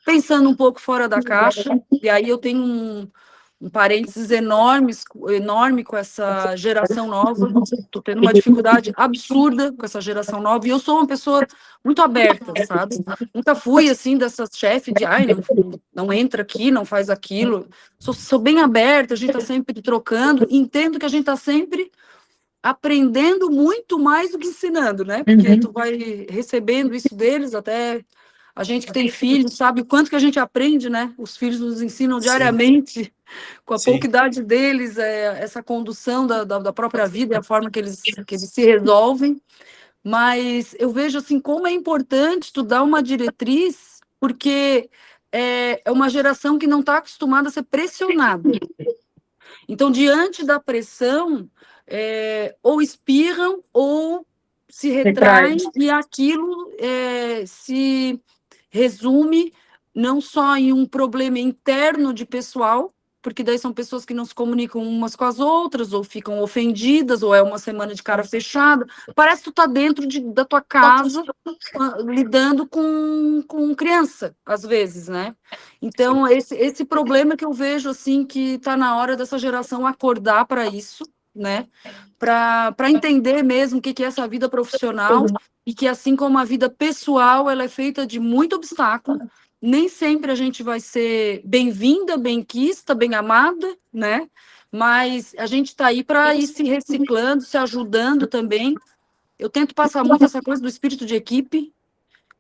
pensando um pouco fora da caixa, e aí eu tenho um parênteses enorme com essa geração nova, estou tendo uma dificuldade absurda com essa geração nova, e eu sou uma pessoa muito aberta, sabe? Nunca fui, assim, dessas chefes de, não entra aqui, não faz aquilo, sou bem aberta, a gente está sempre trocando, entendo que a gente está sempre aprendendo muito mais do que ensinando, né? Porque tu vai recebendo isso deles, até a gente que tem filhos sabe o quanto que a gente aprende, né? Os filhos nos ensinam sim, diariamente, com a pouca sim. idade deles, essa condução da própria vida e a forma que eles se resolvem. Mas eu vejo assim como é importante tu dar uma diretriz, porque é uma geração que não está acostumada a ser pressionada. Então, diante da pressão, ou espirram ou se retraem, e aquilo se resume não só em um problema interno de pessoal, porque daí são pessoas que não se comunicam umas com as outras, ou ficam ofendidas, ou é uma semana de cara fechada. Parece que tu está dentro da tua casa, lidando com criança, às vezes, né? Então, esse problema que eu vejo, assim, que está na hora dessa geração acordar para isso, né? Para entender mesmo o que é essa vida profissional e que, assim como a vida pessoal, ela é feita de muito obstáculo. Nem sempre a gente vai ser bem-vinda, bem-quista, bem amada, né? Mas a gente está aí para ir se reciclando, se ajudando também. Eu tento passar muito essa coisa do espírito de equipe.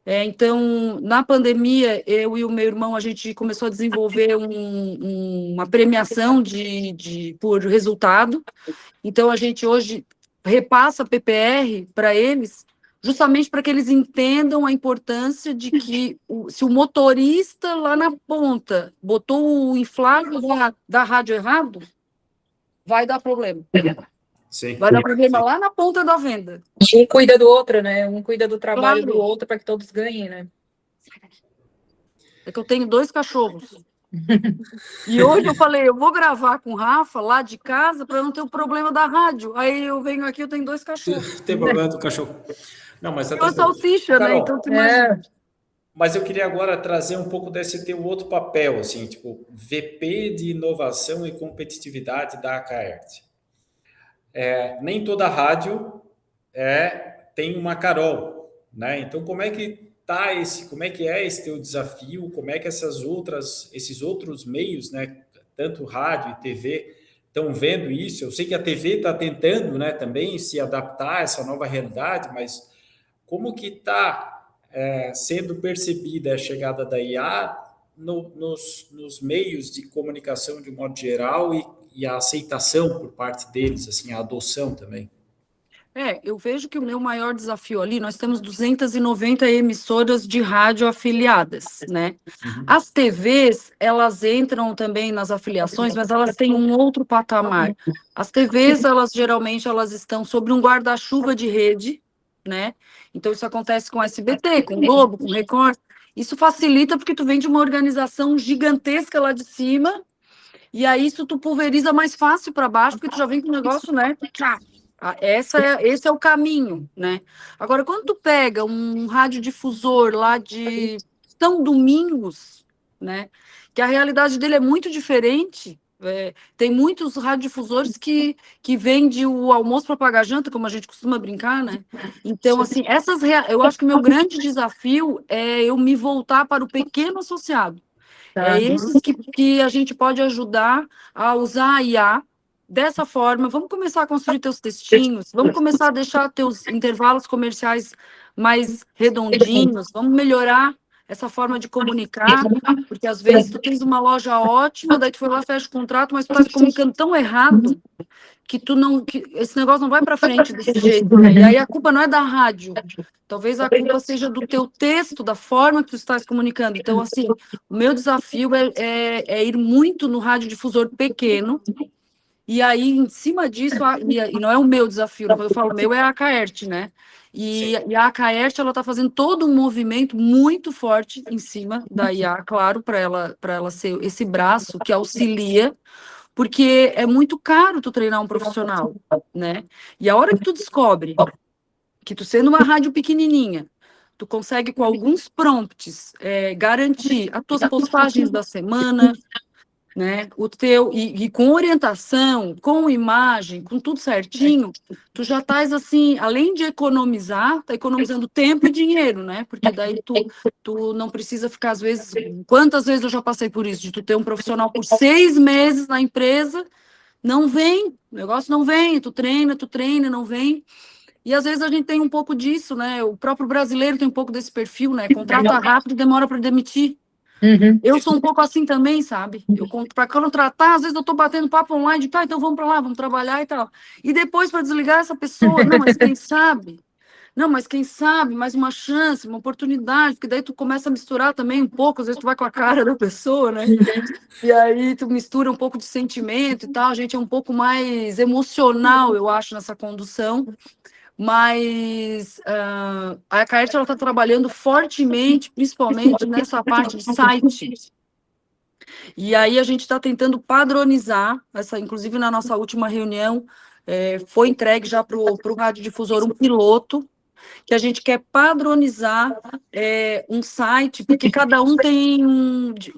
Então, na pandemia, eu e o meu irmão, a gente começou a desenvolver uma premiação por resultado. Então, a gente hoje repassa PPR para eles, justamente para que eles entendam a importância de que, se o motorista lá na ponta botou o inflável da rádio errado, vai dar problema. Sim. Vai dar problema lá na ponta da venda. Um cuida do outro, né? Um cuida do trabalho Claro. do outro para que todos ganhem, né? É que eu tenho 2 cachorros. E hoje eu falei, eu vou gravar com o Rafa lá de casa para não ter o problema da rádio. Aí eu venho aqui, eu tenho 2 cachorros. Tem problema do cachorro. Não, mas tá E uma tranquilo. salsicha, né? Carol, Então tu imagina. mas eu queria agora trazer um pouco desse teu outro papel, assim, tipo, VP de inovação e competitividade da Acaerte. Nem toda rádio tem uma Carol, né? Então, como é que é esse teu desafio? Como é que esses outros meios, né, tanto rádio e TV, estão vendo isso? Eu sei que a TV está tentando, né, também se adaptar a essa nova realidade, mas como que está sendo percebida a chegada da IA nos meios de comunicação de um modo geral e a aceitação por parte deles, assim, a adoção também? Eu vejo que o meu maior desafio ali, nós temos 290 emissoras de rádio afiliadas, né? As TVs, elas entram também nas afiliações, mas elas têm um outro patamar. As TVs, geralmente estão sobre um guarda-chuva de rede, né? Então isso acontece com SBT, com Globo, com Record. Isso facilita porque tu vem de uma organização gigantesca lá de cima, e aí isso tu pulveriza mais fácil para baixo, porque tu já vem com o negócio, né? Esse é o caminho, né? Agora, quando tu pega um radiodifusor lá de São Domingos, né? Que a realidade dele é muito diferente. Tem muitos radiodifusores que vendem o almoço para pagar janta, como a gente costuma brincar, né? Então, assim, eu acho que o meu grande desafio é eu me voltar para o pequeno associado. É esses que a gente pode ajudar a usar a IA dessa forma. Vamos começar a construir teus textinhos, vamos começar a deixar teus intervalos comerciais mais redondinhos, vamos melhorar essa forma de comunicar, porque às vezes tu tens uma loja ótima, daí tu foi lá, fecha o contrato, mas tu está comunicando tão errado que esse negócio não vai para frente desse jeito, né? E aí a culpa não é da rádio, talvez a culpa seja do teu texto, da forma que tu estás comunicando. Então, assim, o meu desafio é ir muito no radiodifusor pequeno, e aí, em cima disso, e não é o meu desafio, quando eu falo meu, é a Acaerte, né? E a Acaerte, ela está fazendo todo um movimento muito forte em cima da IA, claro, para ela ser esse braço que auxilia, porque é muito caro tu treinar um profissional, né? E a hora que tu descobre que tu sendo uma rádio pequenininha, tu consegue com alguns prompts garantir as tuas postagens da semana, né? E com orientação, com imagem, com tudo certinho, tu já estás assim, além de economizar, tá economizando tempo e dinheiro, né? Porque daí tu não precisa ficar, às vezes, quantas vezes eu já passei por isso, de tu ter um profissional por 6 meses na empresa, não vem, o negócio não vem, tu treina, não vem. E às vezes a gente tem um pouco disso, né? O próprio brasileiro tem um pouco desse perfil, né? Contrata rápido e demora para demitir. Eu sou um pouco assim também, sabe? Para contratar, às vezes eu estou batendo papo online, tá, então vamos para lá, vamos trabalhar e tal. E depois, para desligar essa pessoa, não, mas quem sabe? Não, mas quem sabe, mais uma chance, uma oportunidade, porque daí tu começa a misturar também um pouco, às vezes tu vai com a cara da pessoa, né? E aí tu mistura um pouco de sentimento e tal, a gente é um pouco mais emocional, eu acho, nessa condução. Mas a Acaerte está trabalhando fortemente, principalmente nessa parte de site. E aí a gente está tentando padronizar, inclusive na nossa última reunião, foi entregue já para o radiodifusor um piloto, que a gente quer padronizar um site, porque cada um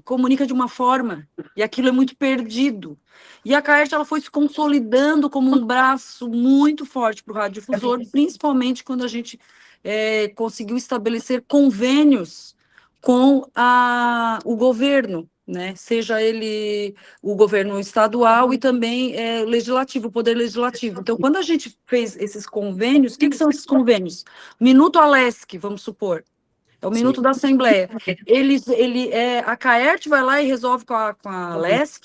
comunica de uma forma, e aquilo é muito perdido. E a Acaerte, ela foi se consolidando como um braço muito forte para o radiodifusor, principalmente quando a gente conseguiu estabelecer convênios com o governo, né? Seja ele o governo estadual e também legislativo, o poder legislativo. Então, quando a gente fez esses convênios, o que são esses convênios? Minuto Alesc, vamos supor, é o minuto da Assembleia. A Acaerte vai lá e resolve com a Alesc,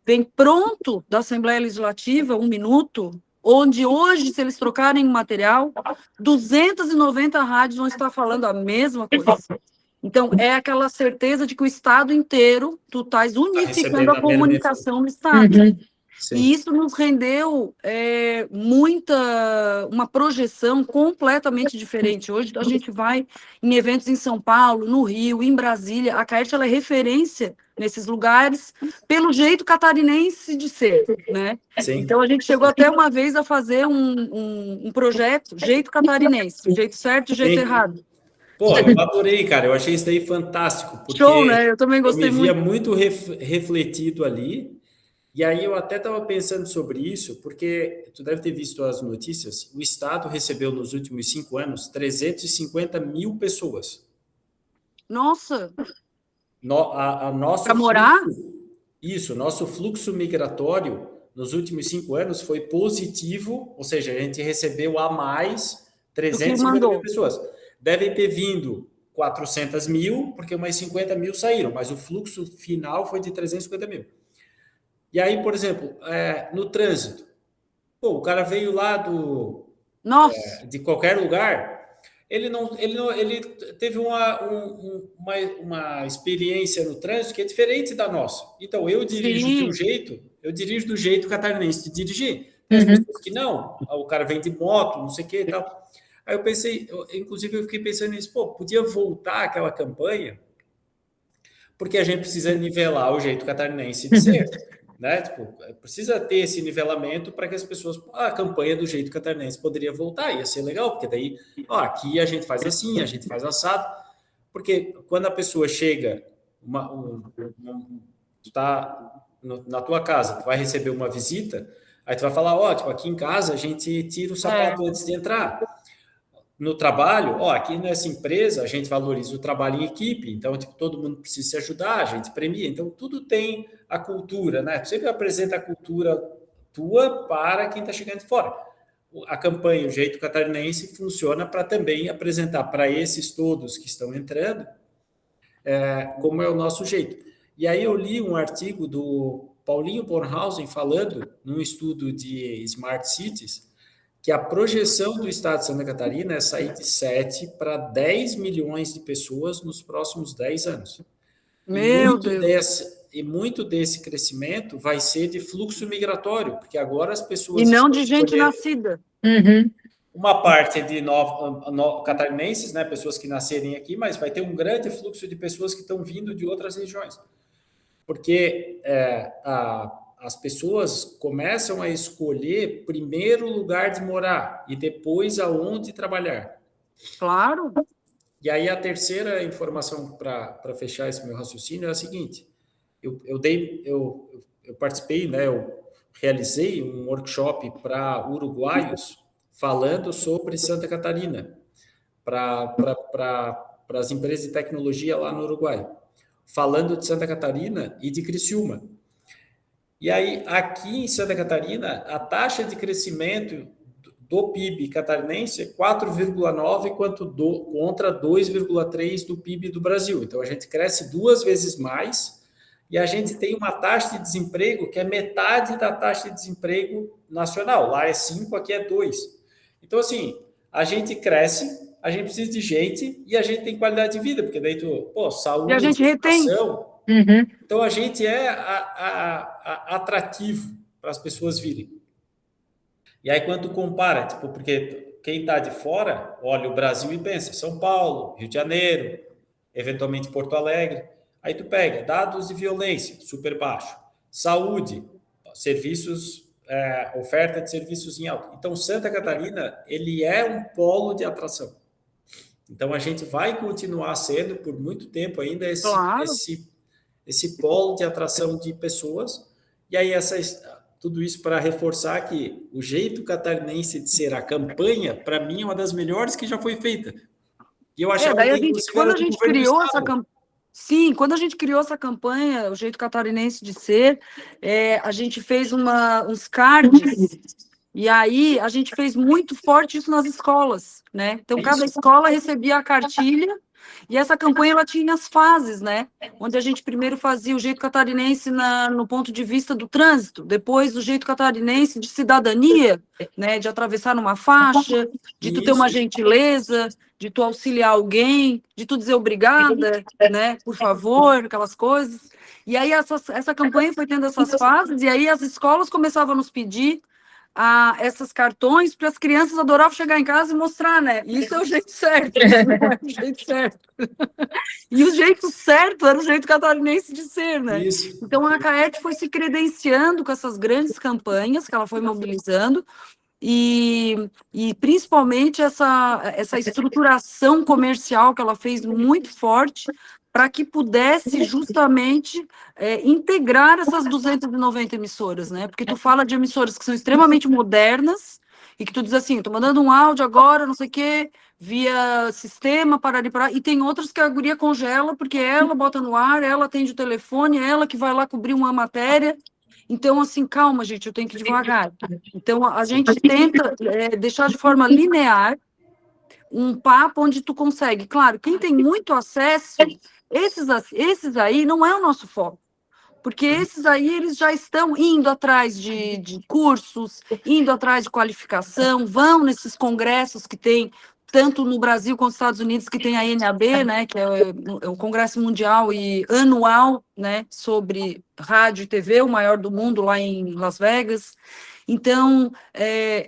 vem pronto da Assembleia Legislativa, 1 minuto, onde hoje, se eles trocarem o material, 290 rádios vão estar falando a mesma coisa. Então, é aquela certeza de que o Estado inteiro, tu estás unificando a comunicação no Estado. Sim. E isso nos rendeu uma projeção completamente diferente. Hoje a gente vai em eventos em São Paulo, no Rio, em Brasília. A Caerte, ela é referência nesses lugares pelo jeito catarinense de ser, né? Sim. Então a gente chegou até uma vez a fazer um projeto jeito catarinense, jeito certo e jeito Sim. errado. Pô, eu adorei, cara. Eu achei isso daí fantástico, porque Show, né? Eu também eu gostei me via muito. muito refletido ali. E aí eu até estava pensando sobre isso, porque tu deve ter visto as notícias, o Estado recebeu nos últimos 5 anos 350 mil pessoas. Nossa, Nosso para morar? nosso fluxo migratório nos últimos 5 anos foi positivo, ou seja, a gente recebeu a mais Do que 350 mil mandou. pessoas. Devem ter vindo 400 mil, porque umas 50 mil saíram, mas o fluxo final foi de 350 mil. E aí, por exemplo, no trânsito, pô, o cara veio lá Nossa, de qualquer lugar, ele teve uma experiência no trânsito que é diferente da nossa. Então, eu sim. dirijo do jeito catarinense de dirigir. Tem as pessoas que não, o cara vem de moto, não sei o que e tal. Aí eu pensei, inclusive eu fiquei pensando nisso, pô, podia voltar aquela campanha, porque a gente precisa nivelar o jeito catarinense de ser. Né? Tipo, precisa ter esse nivelamento para que as pessoas. A campanha do jeito catarinense poderia voltar, ia ser legal, porque daí, aqui a gente faz assim, a gente faz assado. Porque quando a pessoa chega, tu tá na tua casa, tu vai receber uma visita, aí tu vai falar: tipo, aqui em casa a gente tira o sapato antes de entrar. No trabalho, aqui nessa empresa a gente valoriza o trabalho em equipe, então tipo, todo mundo precisa se ajudar, a gente premia, então tudo tem a cultura, né? Tu sempre apresenta a cultura tua para quem está chegando de fora. A campanha O Jeito Catarinense funciona para também apresentar para esses todos que estão entrando como é o nosso jeito. E aí eu li um artigo do Paulinho Bornhausen falando num estudo de Smart Cities, que a projeção do estado de Santa Catarina é sair de 7 para 10 milhões de pessoas nos próximos 10 anos. Meu Deus. E muito desse crescimento vai ser de fluxo migratório, porque agora as pessoas... E não de gente nascida. Uma parte de catarinenses, né, pessoas que nascerem aqui, mas vai ter um grande fluxo de pessoas que estão vindo de outras regiões. Porque as pessoas começam a escolher primeiro o lugar de morar e depois aonde trabalhar. Claro. E aí a terceira informação para fechar esse meu raciocínio é a seguinte: eu participei, né, eu realizei um workshop para uruguaios falando sobre Santa Catarina para as empresas de tecnologia lá no Uruguai, falando de Santa Catarina e de Criciúma. E aí, aqui em Santa Catarina, a taxa de crescimento do PIB catarinense é 4,9 contra 2,3 do PIB do Brasil. Então, a gente cresce 2 vezes mais e a gente tem uma taxa de desemprego que é metade da taxa de desemprego nacional. Lá é 5, aqui é 2. Então, assim, a gente cresce, a gente precisa de gente e a gente tem qualidade de vida, porque daí saúde, e a gente retém. Então, a gente é atrativo para as pessoas virem. E aí, quando tu compara, tipo, porque quem está de fora olha o Brasil e pensa São Paulo, Rio de Janeiro, eventualmente Porto Alegre. Aí tu pega dados de violência, super baixo. Saúde, serviços, oferta de serviços em alta. Então, Santa Catarina, ele é um polo de atração. Então, a gente vai continuar sendo, por muito tempo ainda, esse polo de atração de pessoas. E aí, tudo isso para reforçar que o jeito catarinense de ser a campanha, para mim, é uma das melhores que já foi feita. E eu achava quando a gente criou essa campanha, sim, quando a gente criou essa campanha, o jeito catarinense de ser, a gente fez uns cards E aí a gente fez muito forte isso nas escolas, né? Então cada escola recebia a cartilha e essa campanha ela tinha as fases, né? Onde a gente primeiro fazia o jeito catarinense no ponto de vista do trânsito, depois o jeito catarinense de cidadania, né? De atravessar numa faixa, de tu ter uma gentileza, de tu auxiliar alguém, de tu dizer obrigada, né? Por favor, aquelas coisas. E aí essa campanha foi tendo essas fases e aí as escolas começavam a nos pedir esses cartões para as crianças adoravam chegar em casa e mostrar, né? Isso é o jeito certo, isso não é o jeito certo. E o jeito certo era o jeito catarinense de ser, né? Isso. Então a CAET foi se credenciando com essas grandes campanhas que ela foi mobilizando e principalmente essa estruturação comercial que ela fez muito forte para que pudesse justamente integrar essas 290 emissoras, né? Porque tu fala de emissoras que são extremamente modernas e que tu diz assim, estou mandando um áudio agora, não sei o quê, via sistema, e tem outras que a guria congela, porque ela bota no ar, ela atende o telefone, ela que vai lá cobrir uma matéria. Então, assim, calma, gente, eu tenho que ir devagar. Então, a gente tenta deixar de forma linear um papo onde tu consegue. Claro, quem tem muito acesso, esses aí não é o nosso foco. Porque esses aí, eles já estão indo atrás de cursos, indo atrás de qualificação, vão nesses congressos que tem, tanto no Brasil quanto nos Estados Unidos, que tem a NAB, né, que é o Congresso Mundial e Anual, né, sobre rádio e TV, o maior do mundo, lá em Las Vegas. Então,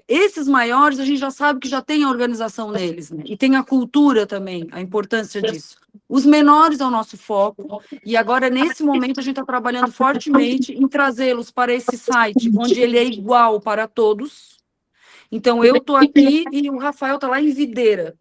esses maiores, a gente já sabe que já tem a organização neles, né? E tem a cultura também, a importância disso. Os menores é o nosso foco, e agora, nesse momento, a gente está trabalhando fortemente em trazê-los para esse site, onde ele é igual para todos. Então, eu estou aqui e o Rafael está lá em Videira.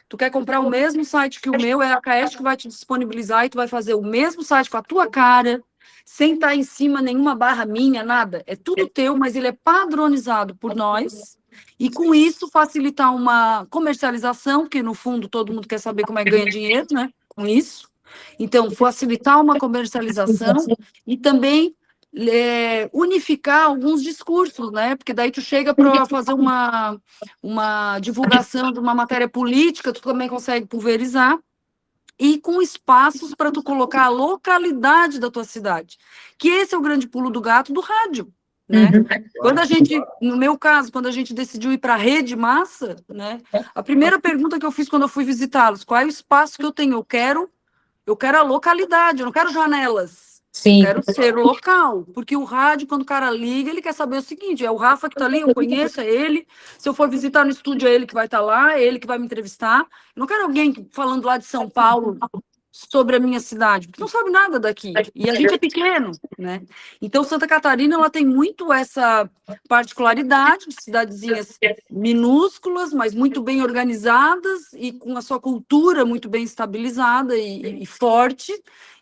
Tu quer comprar o mesmo site que o meu, é a CAEST que vai te disponibilizar, e tu vai fazer o mesmo site com a tua cara, sem estar em cima nenhuma barra minha, nada. É tudo teu, mas ele é padronizado por nós, e com isso facilitar uma comercialização, que no fundo todo mundo quer saber como é que ganha dinheiro, né? Com isso. Então, facilitar uma comercialização e também unificar alguns discursos, né? Porque daí tu chega para fazer uma divulgação de uma matéria política, tu também consegue pulverizar, e com espaços para tu colocar a localidade da tua cidade, que esse é o grande pulo do gato do rádio, né? Quando a gente, no meu caso, quando a gente decidiu ir para a rede massa, né? A primeira pergunta que eu fiz quando eu fui visitá-los, qual é o espaço que eu tenho? Eu quero a localidade, eu não quero janelas. Sim. Quero ser local, porque o rádio, quando o cara liga, ele quer saber o seguinte, é o Rafa que está ali, eu conheço, é ele, se eu for visitar no estúdio, é ele que vai estar lá, é ele que vai me entrevistar, eu não quero alguém falando lá de São Paulo sobre a minha cidade, porque não sabe nada daqui, e a gente é pequeno, né? Então, Santa Catarina, ela tem muito essa particularidade de cidadezinhas minúsculas, mas muito bem organizadas e com a sua cultura muito bem estabilizada e forte.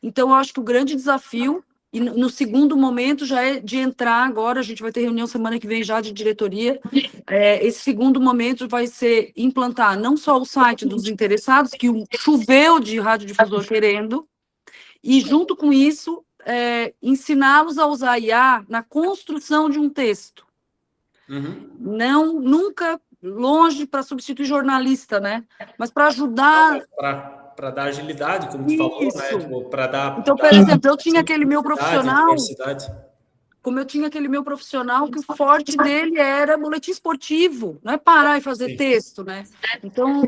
Então, eu acho que o grande desafio, e no segundo momento, já é de entrar agora, a gente vai ter reunião semana que vem já de diretoria, esse segundo momento vai ser implantar não só o site dos interessados, que choveu de radiodifusor querendo, e junto com isso, ensiná-los a usar IA na construção de um texto. Não, nunca longe para substituir jornalista, né? Mas para ajudar... Para dar agilidade, como tu falou, né? Para dar. Então, por exemplo, eu tinha aquele meu profissional. Diversidade. Como eu tinha aquele meu profissional que o forte dele era boletim esportivo, não é parar e fazer texto, né? Então,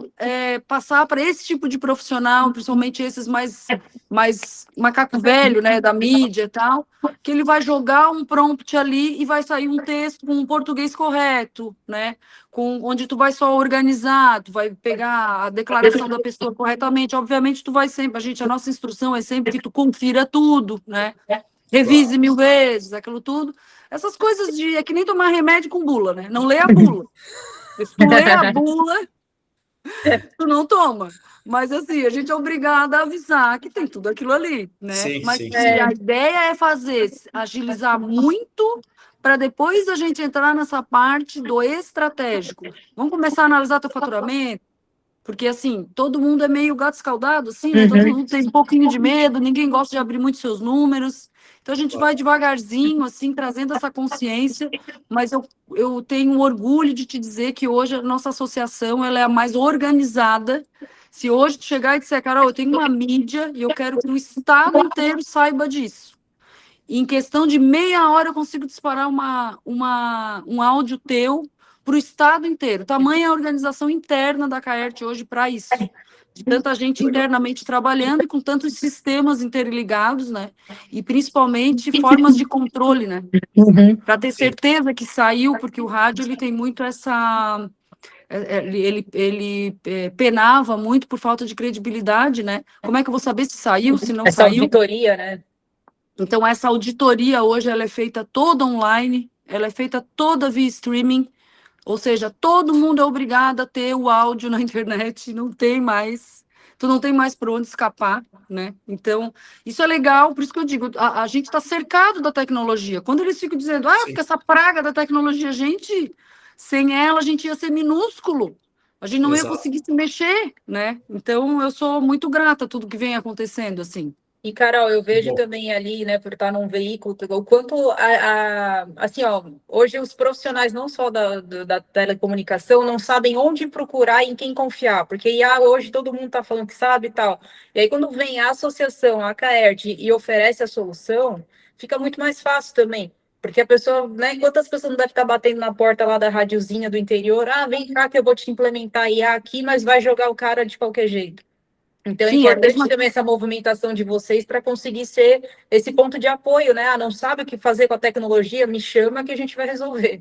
passar para esse tipo de profissional, principalmente esses mais macaco velho, né, da mídia e tal, que ele vai jogar um prompt ali e vai sair um texto com um português correto, né? Onde tu vai só organizar, tu vai pegar a declaração da pessoa corretamente. Obviamente, tu vai sempre, a nossa instrução é sempre que tu confira tudo, né? Revise 1000 vezes, aquilo tudo. Essas coisas é que nem tomar remédio com bula, né? Não lê a bula. Se tu lê a bula, tu não toma. Mas, assim, a gente é obrigada a avisar que tem tudo aquilo ali, né? Sim, mas sim. A ideia é agilizar muito para depois a gente entrar nessa parte do estratégico. Vamos começar a analisar teu faturamento? Porque, assim, todo mundo é meio gato escaldado, assim, né? Todo mundo tem um pouquinho de medo, ninguém gosta de abrir muito seus números. Então, a gente vai devagarzinho, assim, trazendo essa consciência, mas eu tenho orgulho de te dizer que hoje a nossa associação ela é a mais organizada. Se hoje tu chegar e disser, Carol, eu tenho uma mídia e eu quero que o estado inteiro saiba disso. E em questão de meia hora eu consigo disparar um áudio teu para o estado inteiro. Tamanha a organização interna da CAERT hoje para isso. De tanta gente internamente trabalhando e com tantos sistemas interligados, né? E principalmente formas de controle, né? Para ter certeza que saiu, porque o rádio ele tem muito essa... Ele penava muito por falta de credibilidade, né? Como é que eu vou saber se saiu, se não Essa saiu? auditoria, né? Então, essa auditoria hoje ela é feita toda online, ela é feita toda via streaming, ou seja, todo mundo é obrigado a ter o áudio na internet, não tem mais, tu não tem mais para onde escapar, né? Então, isso é legal, por isso que eu digo, a gente está cercado da tecnologia. Quando eles ficam dizendo, porque essa praga da tecnologia, gente, sem ela a gente ia ser minúsculo, a gente não ia conseguir se mexer, né? Então, eu sou muito grata a tudo que vem acontecendo, assim. E, Carol, eu vejo também ali, né, por estar num veículo, o quanto, assim, ó, hoje os profissionais não só da telecomunicação não sabem onde procurar e em quem confiar, porque hoje todo mundo está falando que sabe e tal. E aí, quando vem a associação, a CAERT, e oferece a solução, fica muito mais fácil também. Porque a pessoa, né, quantas pessoas não devem estar batendo na porta lá da radiozinha do interior, vem cá que eu vou te implementar IA aqui, mas vai jogar o cara de qualquer jeito. Então, é importante também essa movimentação de vocês para conseguir ser esse ponto de apoio, né? Não sabe o que fazer com a tecnologia, me chama que a gente vai resolver.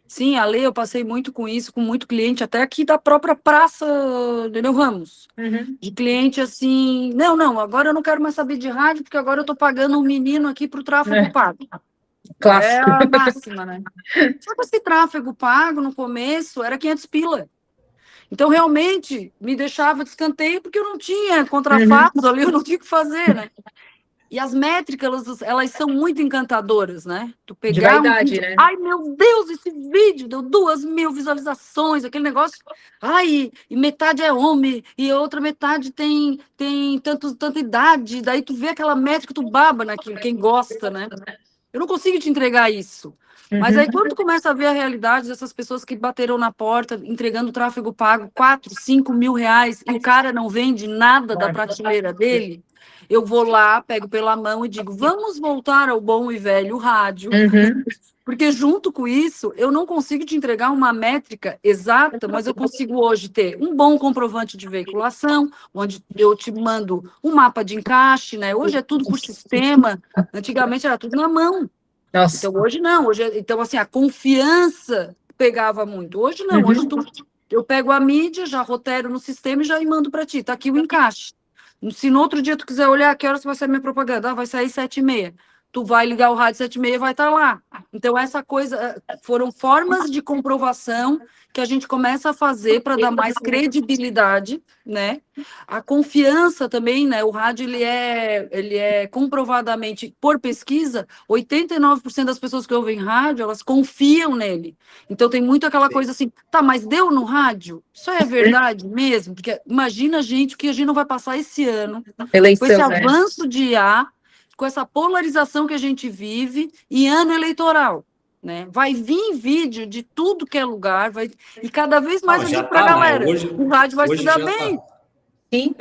Sim, Ale, eu passei muito com isso, com muito cliente, até aqui da própria Praça Nereu Ramos. De cliente assim, não, agora eu não quero mais saber de rádio, porque agora eu estou pagando um menino aqui para o tráfego pago. Clássico. É a máxima, né? Só que esse tráfego pago, no começo, era 500 pila. Então, realmente, me deixava de escanteio porque eu não tinha contrafatos ali, eu não tinha o que fazer, né? E as métricas, elas são muito encantadoras, né? Tu pegar de vaidade, vídeo, né? Ai, meu Deus, esse vídeo deu 2.000 visualizações, aquele negócio. Ai, e metade é homem, e a outra metade tem tanta idade. Daí tu vê aquela métrica, tu baba naquilo, quem gosta, né? Eu não consigo te entregar isso. Mas aí, quando tu começa a ver a realidade dessas pessoas que bateram na porta, entregando tráfego pago, 4, 5 mil reais, e o cara não vende nada da prateleira dele, eu vou lá, pego pela mão e digo, vamos voltar ao bom e velho rádio, porque junto com isso, eu não consigo te entregar uma métrica exata, mas eu consigo hoje ter um bom comprovante de veiculação, onde eu te mando um mapa de encaixe, né? Hoje é tudo por sistema, antigamente era tudo na mão. Nossa. Então, hoje não. Então, assim, a confiança pegava muito. Hoje não. Hoje eu pego a mídia, já rotero no sistema e já mando para ti. Está aqui o encaixe. Se no outro dia tu quiser olhar que horas vai sair minha propaganda, vai sair 7h30. Tu vai ligar o rádio 7h30 e vai estar lá. Então, essa coisa foram formas de comprovação que a gente começa a fazer para dar mais credibilidade, né? A confiança também, né? O rádio, ele é comprovadamente, por pesquisa, 89% das pessoas que ouvem rádio, elas confiam nele. Então, tem muito aquela coisa assim, tá, mas deu no rádio? Isso é verdade mesmo? Porque imagina, gente, o que a gente não vai passar esse ano, eleição, com esse avanço de IA, com essa polarização que a gente vive, e ano eleitoral. Né? Vai vir vídeo de tudo que é lugar, e cada vez mais eu digo para a galera, o rádio vai se dar bem. Sim,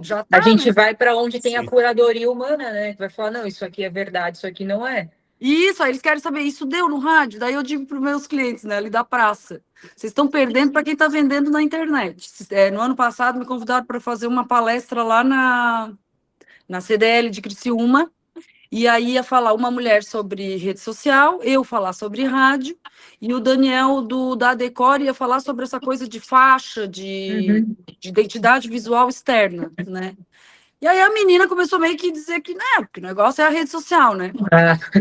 já tá, a gente né? vai para onde tem a curadoria humana, né? Que vai falar, não, isso aqui é verdade, isso aqui não é. Isso, aí eles querem saber, isso deu no rádio? Daí eu digo para os meus clientes, né, ali da praça, vocês estão perdendo para quem está vendendo na internet. No ano passado me convidaram para fazer uma palestra lá na CDL de Criciúma, e aí ia falar uma mulher sobre rede social, eu falar sobre rádio, e o Daniel da Decor ia falar sobre essa coisa de faixa, de identidade visual externa, né? E aí a menina começou meio que dizer que, né, porque o negócio é a rede social, né?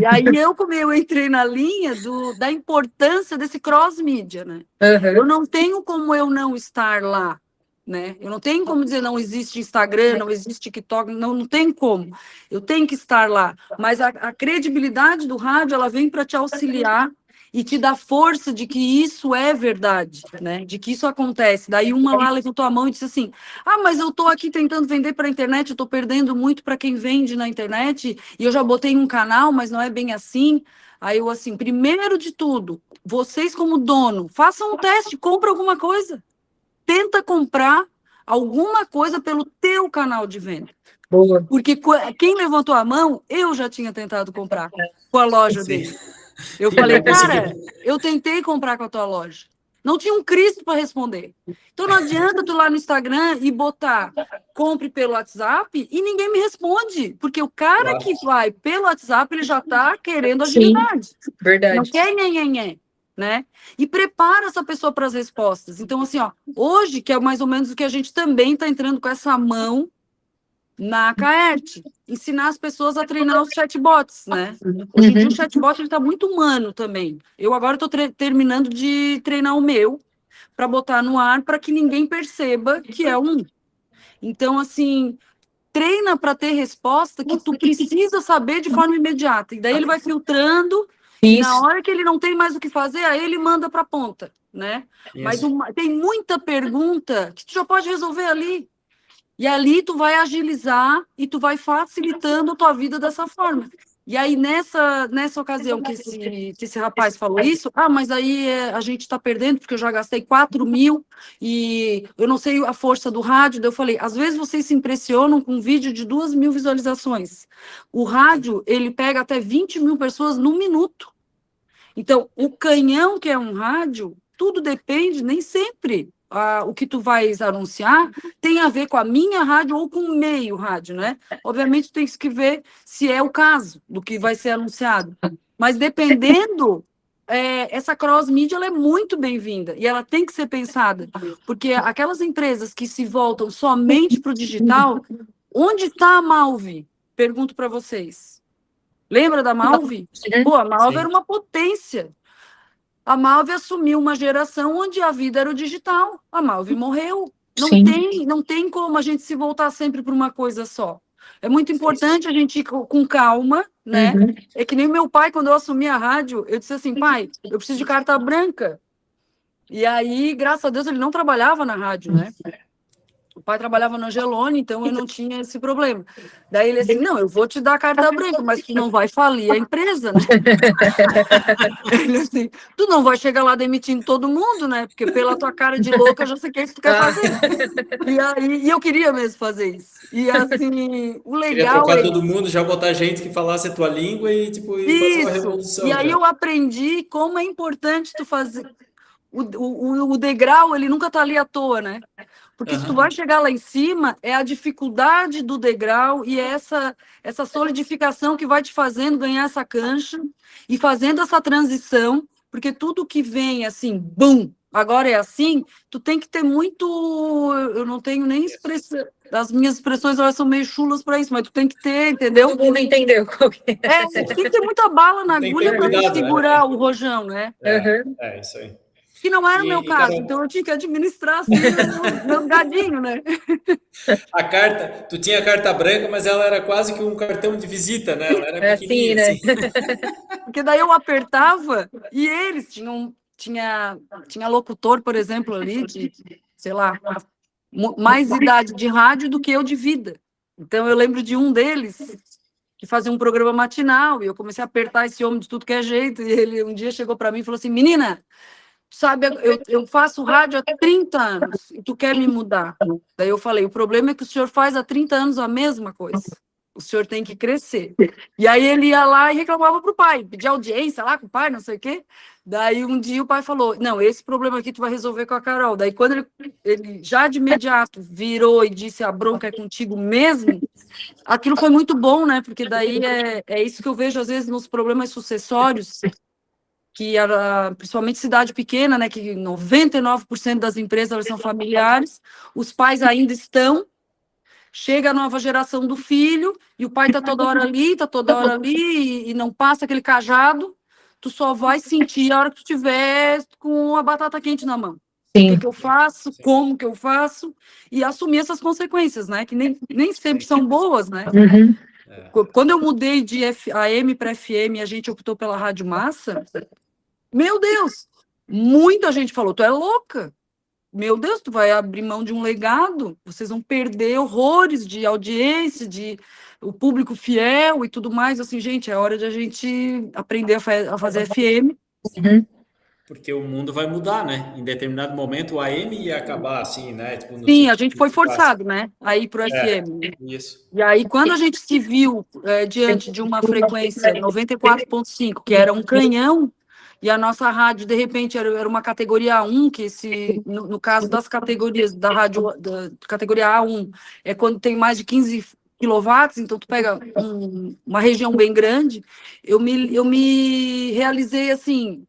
E aí eu entrei na linha da importância desse cross-mídia, né? Eu não tenho como eu não estar lá, né? Eu não tenho como dizer não existe Instagram, não existe TikTok, não tem como. Eu tenho que estar lá. Mas a credibilidade do rádio, ela vem para te auxiliar e te dá força de que isso é verdade, né? De que isso acontece. Daí uma lá levantou a mão e disse assim: ah, mas eu estou aqui tentando vender para a internet, eu estou perdendo muito para quem vende na internet, e eu já botei um canal, mas não é bem assim. Aí eu assim, primeiro de tudo, vocês como dono, façam um teste, compra alguma coisa. Tenta comprar alguma coisa pelo teu canal de venda. Boa. Porque quem levantou a mão, eu já tinha tentado comprar com a loja dele. Eu falei, cara, eu tentei comprar com a tua loja. Não tinha um Cristo para responder. Então não adianta tu lá no Instagram e botar compre pelo WhatsApp e ninguém me responde. Porque o cara que vai pelo WhatsApp, ele já está querendo agilidade. Sim, verdade. Não quer nhenhenhé, né? E prepara essa pessoa para as respostas. Então, assim, ó, hoje, que é mais ou menos o que a gente também está entrando com essa mão na Caerte, ensinar as pessoas a treinar os chatbots, né? Hoje em dia o chatbot está muito humano também. Eu agora estou terminando de treinar o meu para botar no ar para que ninguém perceba que é um. Então, assim, treina para ter resposta que tu precisa saber de forma imediata. E daí ele vai filtrando, e na hora que ele não tem mais o que fazer, aí ele manda para a ponta, né? Mas tem muita pergunta que tu já pode resolver ali. E ali tu vai agilizar e tu vai facilitando a tua vida dessa forma. E aí, nessa ocasião que esse rapaz falou isso, mas aí a gente está perdendo, porque eu já gastei 4 mil e eu não sei a força do rádio. Daí eu falei, às vezes vocês se impressionam com um vídeo de 2 mil visualizações. O rádio, ele pega até 20 mil pessoas no minuto. Então, o canhão, que é um rádio, tudo depende, nem sempre o que tu vais anunciar tem a ver com a minha rádio ou com o meio rádio, né? Obviamente, tem que ver se é o caso do que vai ser anunciado. Mas dependendo, essa cross-mídia ela é muito bem-vinda e ela tem que ser pensada, porque aquelas empresas que se voltam somente para o digital, onde está a Malve? Pergunto para vocês. Lembra da Malve? Pô, a Malve era uma potência. A Malve assumiu uma geração onde a vida era o digital. A Malve morreu. Não tem como a gente se voltar sempre para uma coisa só. É muito importante a gente ir com calma, né? É que nem meu pai, quando eu assumi a rádio, eu disse assim, pai, eu preciso de carta branca. E aí, graças a Deus, ele não trabalhava na rádio, né? O pai trabalhava no Angelone, então eu não tinha esse problema. Daí ele assim, não, eu vou te dar a carta branca, mas tu não vai falir a empresa, né? Ele assim, tu não vai chegar lá demitindo todo mundo, né? Porque pela tua cara de louca, eu já sei o que tu quer fazer. E eu queria mesmo fazer isso. E assim, o legal queria trocar todo mundo, já botar gente que falasse a tua língua e, tipo, fazer uma revolução. E aí eu aprendi como é importante tu fazer... O degrau, ele nunca tá ali à toa, né? Porque se tu vai chegar lá em cima, é a dificuldade do degrau e essa solidificação que vai te fazendo ganhar essa cancha e fazendo essa transição, porque tudo que vem assim, bum, agora é assim, tu tem que ter muito... Eu não tenho nem expressão... As minhas expressões, elas são meio chulas para isso, mas tu tem que ter, entendeu? Todo mundo entendeu. Tu tem que ter muita bala na agulha para tu segurar o rojão, né? É isso aí. Que não era o meu caso, então eu tinha que administrar assim meus gadinhos, né? A carta, tu tinha a carta branca, mas ela era quase que um cartão de visita, né? Ela era pequenininha, assim, né? Porque daí eu apertava e eles tinha locutor, por exemplo, ali de, sei lá, mais idade de rádio do que eu de vida. Então eu lembro de um deles que fazia um programa matinal e eu comecei a apertar esse homem de tudo que é jeito e ele um dia chegou para mim e falou assim, menina, sabe, eu faço rádio há 30 anos e tu quer me mudar. Daí eu falei, o problema é que o senhor faz há 30 anos a mesma coisa. O senhor tem que crescer. E aí ele ia lá e reclamava para o pai, pedia audiência lá com o pai, não sei o quê. Daí um dia o pai falou, não, esse problema aqui tu vai resolver com a Carol. Daí quando ele já de imediato virou e disse, a bronca é contigo mesmo, aquilo foi muito bom, né? Porque daí é isso que eu vejo às vezes nos problemas sucessórios, que principalmente cidade pequena, né, que 99% das empresas elas são familiares, os pais ainda estão, chega a nova geração do filho, e o pai está toda hora ali, e não passa aquele cajado, tu só vai sentir a hora que tu tiver com a batata quente na mão. Sim. O que eu faço, como que eu faço, e assumir essas consequências, né, que nem sempre são boas, né. Quando eu mudei de AM para FM e a gente optou pela Rádio Massa, Meu Deus! Muita gente falou, tu é louca. Meu Deus, tu vai abrir mão de um legado, vocês vão perder horrores de audiência, de o público fiel e tudo mais. Assim, gente, é hora de a gente aprender a fazer FM. Porque o mundo vai mudar, né? Em determinado momento o AM ia acabar assim, né? Tipo, no Sim, a sentido gente foi que passa. forçado, né, a ir para o FM. Né? Isso. E aí, quando a gente se viu diante de uma frequência 94,5, que era um canhão, e a nossa rádio, de repente, era uma categoria A1, que no caso das categorias da rádio, da categoria A1, é quando tem mais de 15 quilowatts, então tu pega uma região bem grande, eu me realizei assim,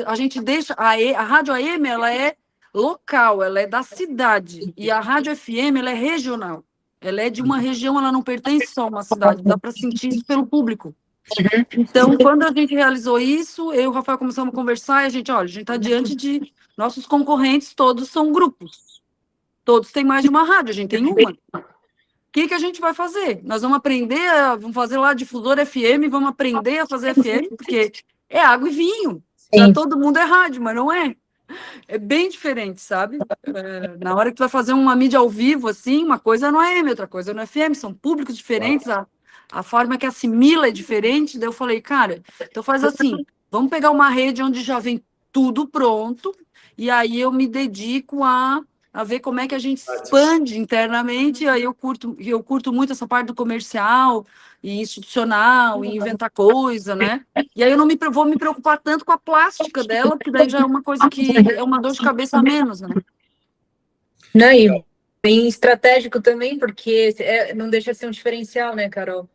a gente deixa, a rádio AM, ela é local, ela é da cidade, e a rádio FM, ela é regional. Ela é de uma região, ela não pertence só a uma cidade, dá para sentir isso pelo público. Então, quando a gente realizou isso, eu e o Rafael começamos a conversar e a gente, olha, a gente está diante de nossos concorrentes, todos são grupos. Todos têm mais de uma rádio, a gente tem uma. O que a gente vai fazer? Nós vamos aprender, vamos fazer lá difusor FM, vamos aprender a fazer FM, porque é água e vinho. Para todo mundo é rádio, mas não é. É bem diferente, sabe? Na hora que tu vai fazer uma mídia ao vivo, assim, uma coisa não é AM, outra coisa não é FM, são públicos diferentes, a forma que assimila é diferente. Daí eu falei, cara, então faz assim, vamos pegar uma rede onde já vem tudo pronto, e aí eu me dedico a ver como é que a gente expande internamente, e aí eu curto muito essa parte do comercial e institucional, e inventar coisa, né? E aí eu não vou me preocupar tanto com a plástica dela, porque daí já é uma coisa que é uma dor de cabeça a menos, né? Não, e bem estratégico também, porque não deixa de ser um diferencial, né, Carol?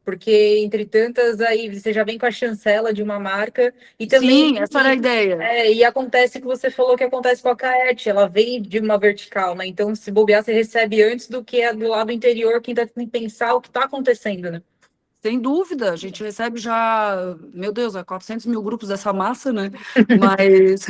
Porque, entre tantas, aí você já vem com a chancela de uma marca e também... Sim, essa era a ideia. E acontece o que você falou que acontece com a Caete, ela vem de uma vertical, né? Então, se bobear, você recebe antes do que é do lado interior, quem tá tentando pensar o que está acontecendo, né? Sem dúvida, a gente recebe já, meu Deus, 400 mil grupos dessa massa, né? Mas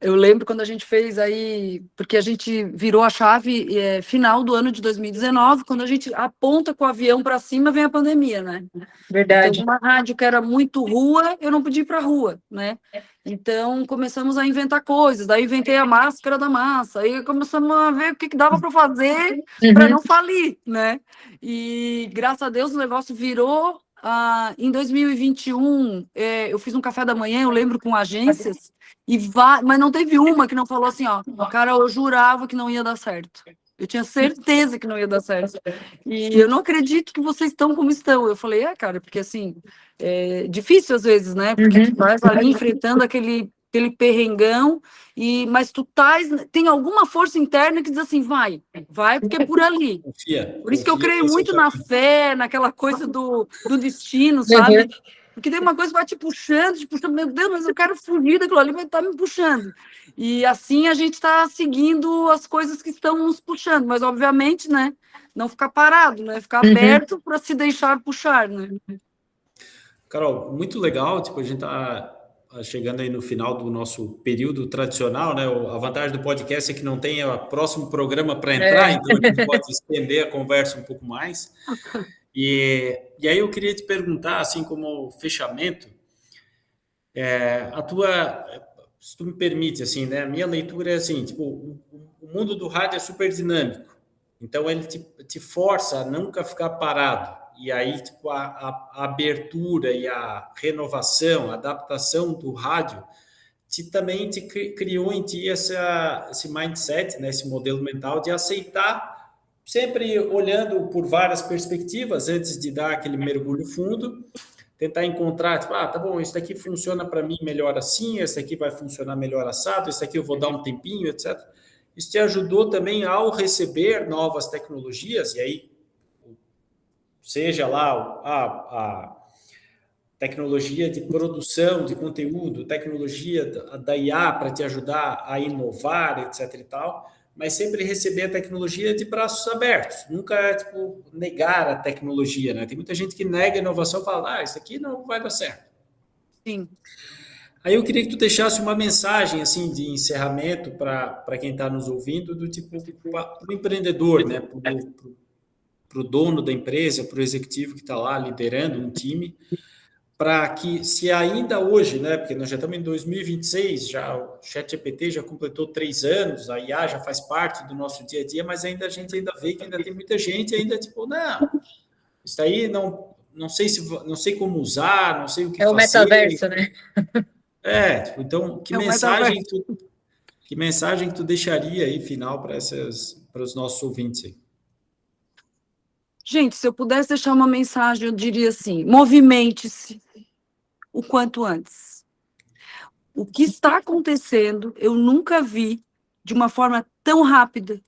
eu lembro quando a gente fez aí, porque a gente virou a chave final do ano de 2019, quando a gente aponta com o avião para cima, vem a pandemia, né? Verdade. Então, uma rádio que era muito rua, eu não podia ir para a rua, né? Então, começamos a inventar coisas. Daí, inventei a máscara da massa. Aí, começamos a ver o que dava para fazer para não falir, né? E, graças a Deus, o negócio virou. Em 2021, eu fiz um café da manhã, eu lembro, com agências, mas não teve uma que não falou assim, ó, cara, eu jurava que não ia dar certo. Eu tinha certeza que não ia dar certo. E eu não acredito que vocês estão como estão. Eu falei, cara, porque assim, é difícil às vezes, né? Porque tu estás ali enfrentando aquele perrengão, mas tem alguma força interna que diz assim, vai, porque é por ali. Confia. Por isso que eu creio muito na fé, naquela coisa do destino, sabe? Porque tem uma coisa que vai te puxando, meu Deus, mas eu quero fugir daquilo ali, mas tá me puxando. E assim a gente está seguindo as coisas que estão nos puxando, mas obviamente, né, não ficar parado, né, ficar aberto para se deixar puxar, né. Carol, muito legal, tipo, a gente tá chegando aí no final do nosso período tradicional, né? A vantagem do podcast é que não tem o próximo programa para entrar, então a gente pode estender a conversa um pouco mais. E aí eu queria te perguntar, assim, como fechamento, se tu me permite, assim, né? A minha leitura é assim, tipo, o mundo do rádio é super dinâmico, então ele te força a nunca ficar parado. E aí, tipo, a abertura e a renovação, a adaptação do rádio também te criou em ti esse mindset, né? Esse modelo mental de aceitar, sempre olhando por várias perspectivas antes de dar aquele mergulho fundo, tentar encontrar, tipo, tá bom, isso daqui funciona para mim melhor assim, esse daqui vai funcionar melhor assado, esse daqui eu vou dar um tempinho, etc. Isso te ajudou também ao receber novas tecnologias, e aí, seja lá a tecnologia de produção de conteúdo, tecnologia da IA para te ajudar a inovar, etc e tal, mas sempre receber a tecnologia de braços abertos, nunca, tipo, negar a tecnologia, né? Tem muita gente que nega a inovação e fala, isso aqui não vai dar certo. Sim. Aí eu queria que tu deixasse uma mensagem, assim, de encerramento para quem está nos ouvindo, do tipo, para o empreendedor, né? Para o dono da empresa, para o executivo que está lá liderando um time, para que, se ainda hoje, né, porque nós já estamos em 2026, já o ChatGPT já completou 3 anos, a IA já faz parte do nosso dia a dia, mas ainda a gente ainda vê que ainda tem muita gente ainda tipo, não, isso aí não sei não sei como usar, não sei o que É o fazer. metaverso, né? Tipo, então que É o metaverso. mensagem tu deixaria aí final para os nossos ouvintes aí? Gente, se eu pudesse deixar uma mensagem, eu diria assim: movimente-se o quanto antes. O que está acontecendo, eu nunca vi de uma forma tão rápida,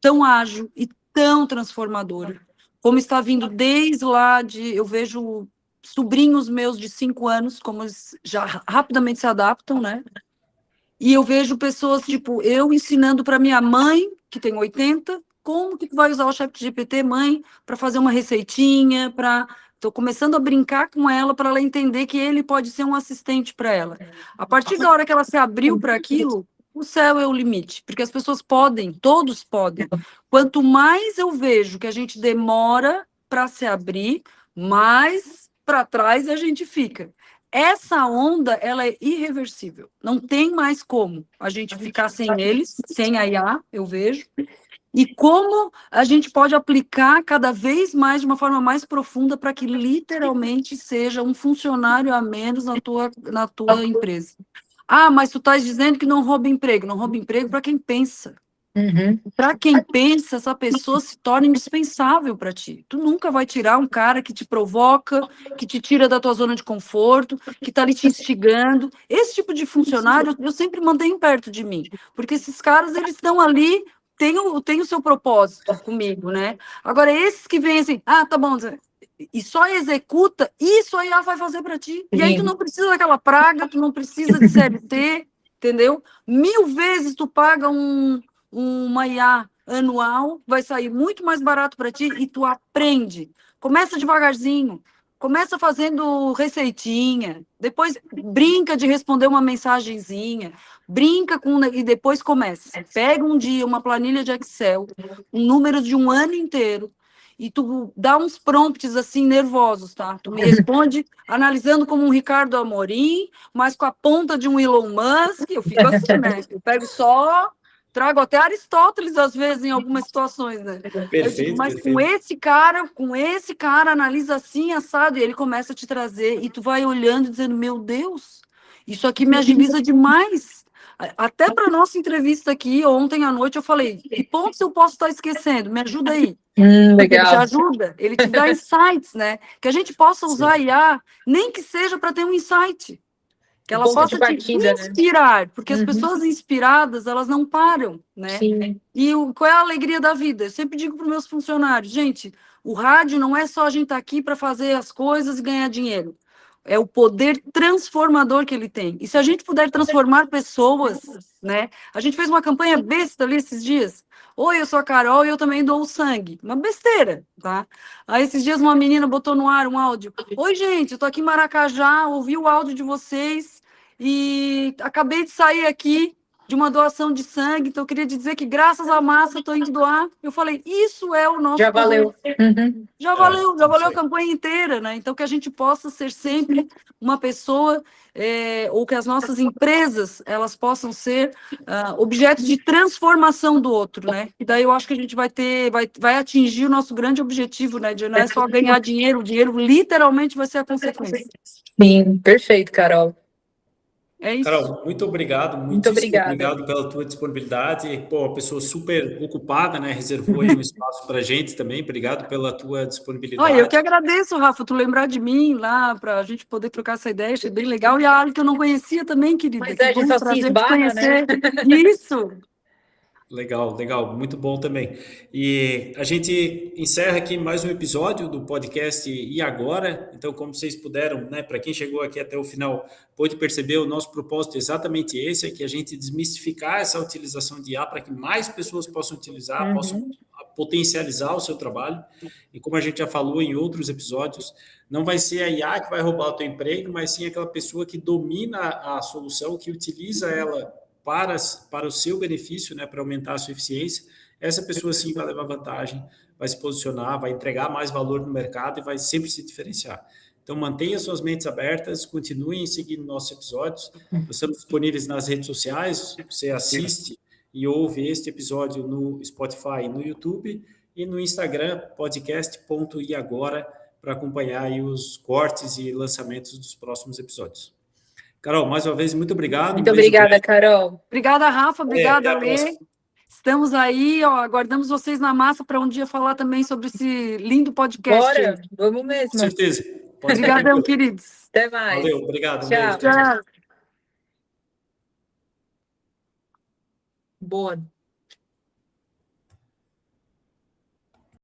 tão ágil e tão transformadora. Como está vindo desde lá de... Eu vejo sobrinhos meus de 5 anos, como eles já rapidamente se adaptam, né? E eu vejo pessoas, tipo, eu ensinando para minha mãe, que tem 80, como que tu vai usar o ChatGPT, mãe, para fazer uma receitinha, para... Estou começando a brincar com ela para ela entender que ele pode ser um assistente para ela. A partir da hora que ela se abriu para aquilo, o céu é o limite, porque as pessoas podem, todos podem. Quanto mais eu vejo que a gente demora para se abrir, mais para trás a gente fica. Essa onda, ela é irreversível. Não tem mais como a gente ficar sem eles, sem a IA, eu vejo. E como a gente pode aplicar cada vez mais, de uma forma mais profunda, para que literalmente seja um funcionário a menos na tua empresa. Ah, mas tu estás dizendo que não rouba emprego. Não rouba emprego para quem pensa. Para quem pensa, essa pessoa se torna indispensável para ti. Tu nunca vai tirar um cara que te provoca, que te tira da tua zona de conforto, que está ali te instigando. Esse tipo de funcionário eu sempre mantenho perto de mim, porque esses caras, eles estão ali, tem o seu propósito comigo, né? Agora, esses que vêm assim, tá bom, e só executa, isso a IA vai fazer para ti. E aí tu não precisa daquela praga, tu não precisa de CLT, entendeu? 1000 vezes tu paga uma IA anual, vai sair muito mais barato para ti e tu aprende. Começa devagarzinho, começa fazendo receitinha, depois brinca de responder uma mensagenzinha, brinca com e depois começa. Pega um dia uma planilha de Excel, com números de um ano inteiro, e tu dá uns prompts assim nervosos, tá? Tu me responde analisando como um Ricardo Amorim, mas com a ponta de um Elon Musk, eu fico assim, né? Eu pego só... Trago até Aristóteles, às vezes, em algumas situações, né? Perfeito, mas perfeito. com esse cara, analisa assim, assado, e ele começa a te trazer, e tu vai olhando e dizendo, meu Deus, isso aqui me agiliza demais. Até para nossa entrevista aqui, ontem à noite, eu falei, que pontos eu posso estar esquecendo? Me ajuda aí. Porque ele te Legal. ajuda, ele te dá insights, né? Que a gente possa usar a Sim. IA, nem que seja para ter um insight. Que ela Ponto de possa te partida, né? inspirar, porque as pessoas inspiradas, elas não param, né? Sim. E qual é a alegria da vida? Eu sempre digo para os meus funcionários, gente, o rádio não é só a gente estar aqui para fazer as coisas e ganhar dinheiro. É o poder transformador que ele tem. E se a gente puder transformar pessoas, né? A gente fez uma campanha besta ali esses dias. Oi, eu sou a Carol e eu também dou o sangue. Uma besteira, tá? Aí esses dias uma menina botou no ar um áudio. Oi, gente, eu tô aqui em Maracajá, ouvi o áudio de vocês e acabei de sair aqui de uma doação de sangue, então eu queria dizer que graças à massa eu estou indo doar. Eu falei, isso é o nosso Já poder. valeu. Já valeu a campanha inteira, né? Então que a gente possa ser sempre uma pessoa, ou que as nossas empresas elas possam ser objetos de transformação do outro, né? E daí eu acho que a gente vai atingir o nosso grande objetivo, né? De não é só ganhar dinheiro, o dinheiro literalmente vai ser a consequência. Sim, perfeito, Carol. É isso. Carol, muito obrigado, Muito muitíssimo obrigada. obrigado pela tua disponibilidade. Pô, uma pessoa super ocupada, né? Reservou aí um espaço para a gente também. Obrigado pela tua Olha, eu disponibilidade. que agradeço, Rafa, tu lembrar de mim lá, para a gente poder trocar essa ideia, achei bem legal. E a área que eu não conhecia também, querida. Pois Que é, a gente bom, só se prazer te esbarra, né? conhecer. Isso. Legal, legal, muito bom também. E a gente encerra aqui mais um episódio do podcast E Agora. Então, como vocês puderam, né, para quem chegou aqui até o final, pôde perceber, o nosso propósito é exatamente esse, é que a gente desmistificar essa utilização de IA para que mais pessoas possam utilizar, possam potencializar o seu trabalho. E como a gente já falou em outros episódios, não vai ser a IA que vai roubar o teu emprego, mas sim aquela pessoa que domina a solução, que utiliza ela para o seu benefício, né, para aumentar a sua eficiência, essa pessoa sim vai levar vantagem, vai se posicionar, vai entregar mais valor no mercado e vai sempre se diferenciar. Então, mantenha suas mentes abertas, continuem seguindo nossos episódios. Nós estamos disponíveis nas redes sociais, você assiste e ouve este episódio no Spotify e no YouTube, e no Instagram, podcast.iagora, para acompanhar aí os cortes e lançamentos dos próximos episódios. Carol, mais uma vez, muito obrigado. Muito obrigada, Carol. Obrigada, Rafa. Obrigada, Lê. Próxima. Estamos aí, ó, aguardamos vocês na massa para um dia falar também sobre esse lindo podcast. Bora, vamos mesmo. Com certeza. Obrigadão, queridos. Até mais. Valeu, obrigado. Tchau. Tchau. Boa.